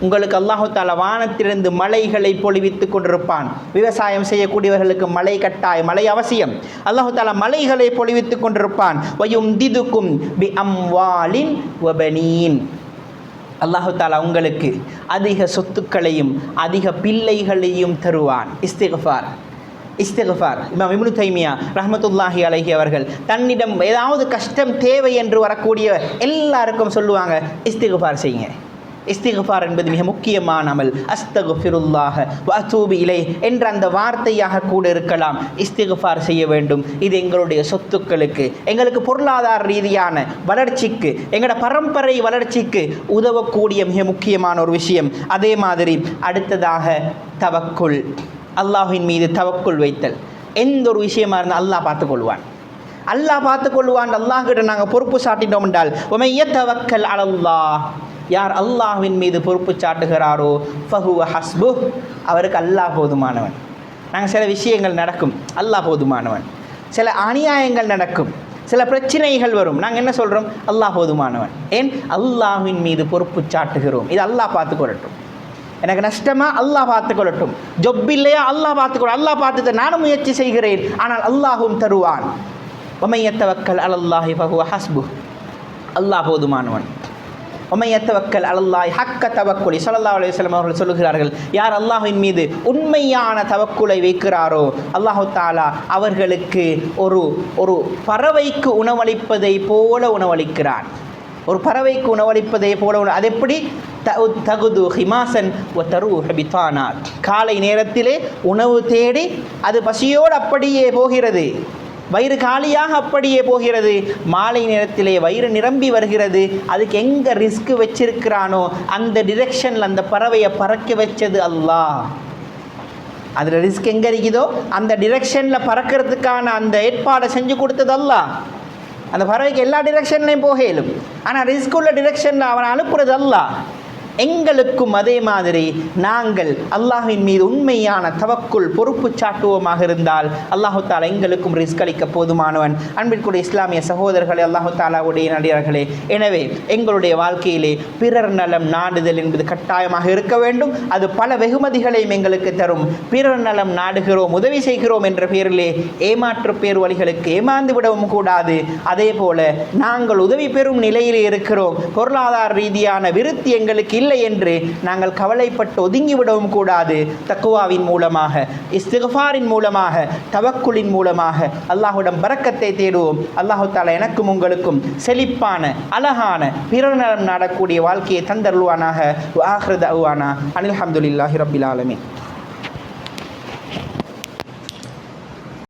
உங்களுக்கு அல்லாஹு தஆலா வானத்திலிருந்து மலைகளை பொழிவித்து கொண்டிருப்பான். விவசாயம் செய்யக்கூடியவர்களுக்கு மழை கட்டாயம், மழை அவசியம். அல்லாஹு தஆலா மலைகளை பொழிவித்து கொண்டிருப்பான். வயும்திதுக்கும் பி அம்வாலின் வபனீன். அல்லாஹு தஆலா உங்களுக்கு அதிக சொத்துக்களையும் அதிக பிள்ளைகளையும் தருவான். இஸ்திக்ஃபார் இமாம் இப்னு தைமியா ரஹ்மத்துல்லாஹி அலைஹி அவர்கள் தன்னிடம் ஏதாவது கஷ்டம் தேவை என்று வரக்கூடிய எல்லாருக்கும் சொல்லுவாங்க, இஸ்திக்ஃபார் செய்யுங்க. இஸ்திக்ஃபார் என்பது மிக முக்கியமான அமல். அஸ்தக்ஃபிருல்லாஹ வ அத்தூபு இலைஹ் என்ற அந்த வார்த்தையாக கூட இருக்கலாம். இஸ்திக்ஃபார் செய்ய வேண்டும். இது எங்களுடைய சொத்துக்களுக்கு, எங்களுக்கு பொருளாதார ரீதியான வளர்ச்சிக்கு, எங்களோட பரம்பரை வளர்ச்சிக்கு உதவக்கூடிய மிக முக்கியமான ஒரு விஷயம். அதே மாதிரி அடுத்ததாக தவக்குல், அல்லாஹ்வின் மீது தவக்குல் வைத்தல். எந்த ஒரு விஷயமா இருந்தால் அல்லாஹ் பார்த்துக்கொள்வான். அல்லாஹ் கிட்ட நாங்கள் பொறுப்பு சாட்டிட்டோம் என்றால், வமன் யதவக்கல் அலல்லாஹ், யார் அல்லாஹ்வின் மீது பொறுப்பு சாட்டுகிறாரோ ஃபஹுவ ஹஸ்புஹ், அவருக்கு அல்லாஹ் போதுமானவன். நாங்கள் சில விஷயங்கள் நடக்கும், அல்லாஹ் போதுமானவன். சில அநியாயங்கள் நடக்கும், சில பிரச்சனைகள் வரும், நாங்கள் என்ன சொல்கிறோம்? அல்லாஹ் போதுமானவன். ஏன்? அல்லாஹ்வின் மீது பொறுப்பு சாட்டுகிறோம். இது அல்லாஹ் பார்த்துக்கொள்ளட்டும். எனக்கு நஷ்டமா? அல்லாஹ் பார்த்துக்கொள்ளட்டும். ஜொப் இல்லையா? அல்லாஹ் பார்த்துக்கொள்ள. அல்லாஹ் பார்த்து நானும் முயற்சி செய்கிறேன், ஆனால் அல்லாஹும் தருவான். வமன் யதவக்கல் அலல்லாஹி ஃபஹுவ ஹஸ்புஹ், அல்லாஹ் போதுமானவன். வமன் யதவக்கல் அலல்லாஹி ஹக்க தவக்குலி, ஸல்லல்லாஹு அலைஹி வஸல்லம் அவர்கள் சொல்லுகிறார்கள், யார் அல்லாஹ்வின் மீது உண்மையான தவக்குலை வைக்கிறாரோ அல்லாஹு தஆலா அவர்களுக்கு ஒரு பறவைக்கு உணவளிப்பதை போல உணவளிக்கிறான். ஒரு பறவைக்கு உணவளிப்பதை போல அது எப்படி? தகுது ஹிமாசன் வ தரூஹ பிதானா. காலை நேரத்திலே உணவு தேடி அது பசியோடு அப்படியே போகிறது, வயிறு காலியாக அப்படியே போகிறது. மாலை நேரத்திலே வயிறு நிரம்பி வருகிறது. அதுக்கு எங்கே ரிஸ்க் வச்சிருக்கிறானோ அந்த டிரெக்ஷனில் அந்த பறவையை பறக்க வச்சது அல்லாஹ். அதில் ரிஸ்க் எங்கே இருக்குதோ அந்த டிரெக்ஷனில் பறக்கிறதுக்கான அந்த ஏற்பாடை செஞ்சு கொடுத்தது அல்லாஹ். அந்த பறவைக்கு எல்லா டிரெக்ஷன்லையும் போக இயலும், ஆனால் ரிஸ்க் உள்ள டிரெக்ஷனில் அவனை அனுப்புறது அல்லாஹ். எங்களுக்கும் அதே மாதிரி நாங்கள் அல்லாஹ்வின் மீது உண்மையான தவக்குல் பொறுப்பு சாட்டுவோமாக இருந்தால் அல்லாஹு தாலா எங்களுக்கும் ரிஸ்க் அளிக்க போதுமானவன். அன்பிற்குரிய இஸ்லாமிய சகோதரர்களே, அல்லாஹு தாலாவுடைய நடிகர்களே, எனவே எங்களுடைய வாழ்க்கையிலே பிறர் நலம் நாடுதல் என்பது கட்டாயமாக இருக்க வேண்டும். அது பல வெகுமதிகளையும் எங்களுக்கு தரும். பிறர் நலம் நாடுகிறோம், உதவி செய்கிறோம் என்ற பெயரிலே ஏமாற்று பேர் வழிகளுக்கு ஏமாந்து விடவும் கூடாது. அதே போல நாங்கள் உதவி பெறும் நிலையிலே இருக்கிறோம், பொருளாதார ரீதியான விருத்தி எங்களுக்கு இல்லை என்று நாங்கள் கவலைப்பட்டு ஒதுங்கிவிடவும் கூடாது. தக்வாவின் மூலமாக, இஸ்திக்ஃபாரின் மூலமாக, தவக்குலின் மூலமாக அல்லாஹ்விடம் பரக்கத்தை தேடுவோம். அல்லாஹு தஆலா எனக்கும் உங்களுக்கும் செழிப்பான அழகான பிறர் நலம் நாடக்கூடிய வாழ்க்கையை தந்தருள்வானாக. வ ஆகிரு தஅவானா அனில் ஹம்துலில்லாஹி ரப்பில் ஆலமீன்.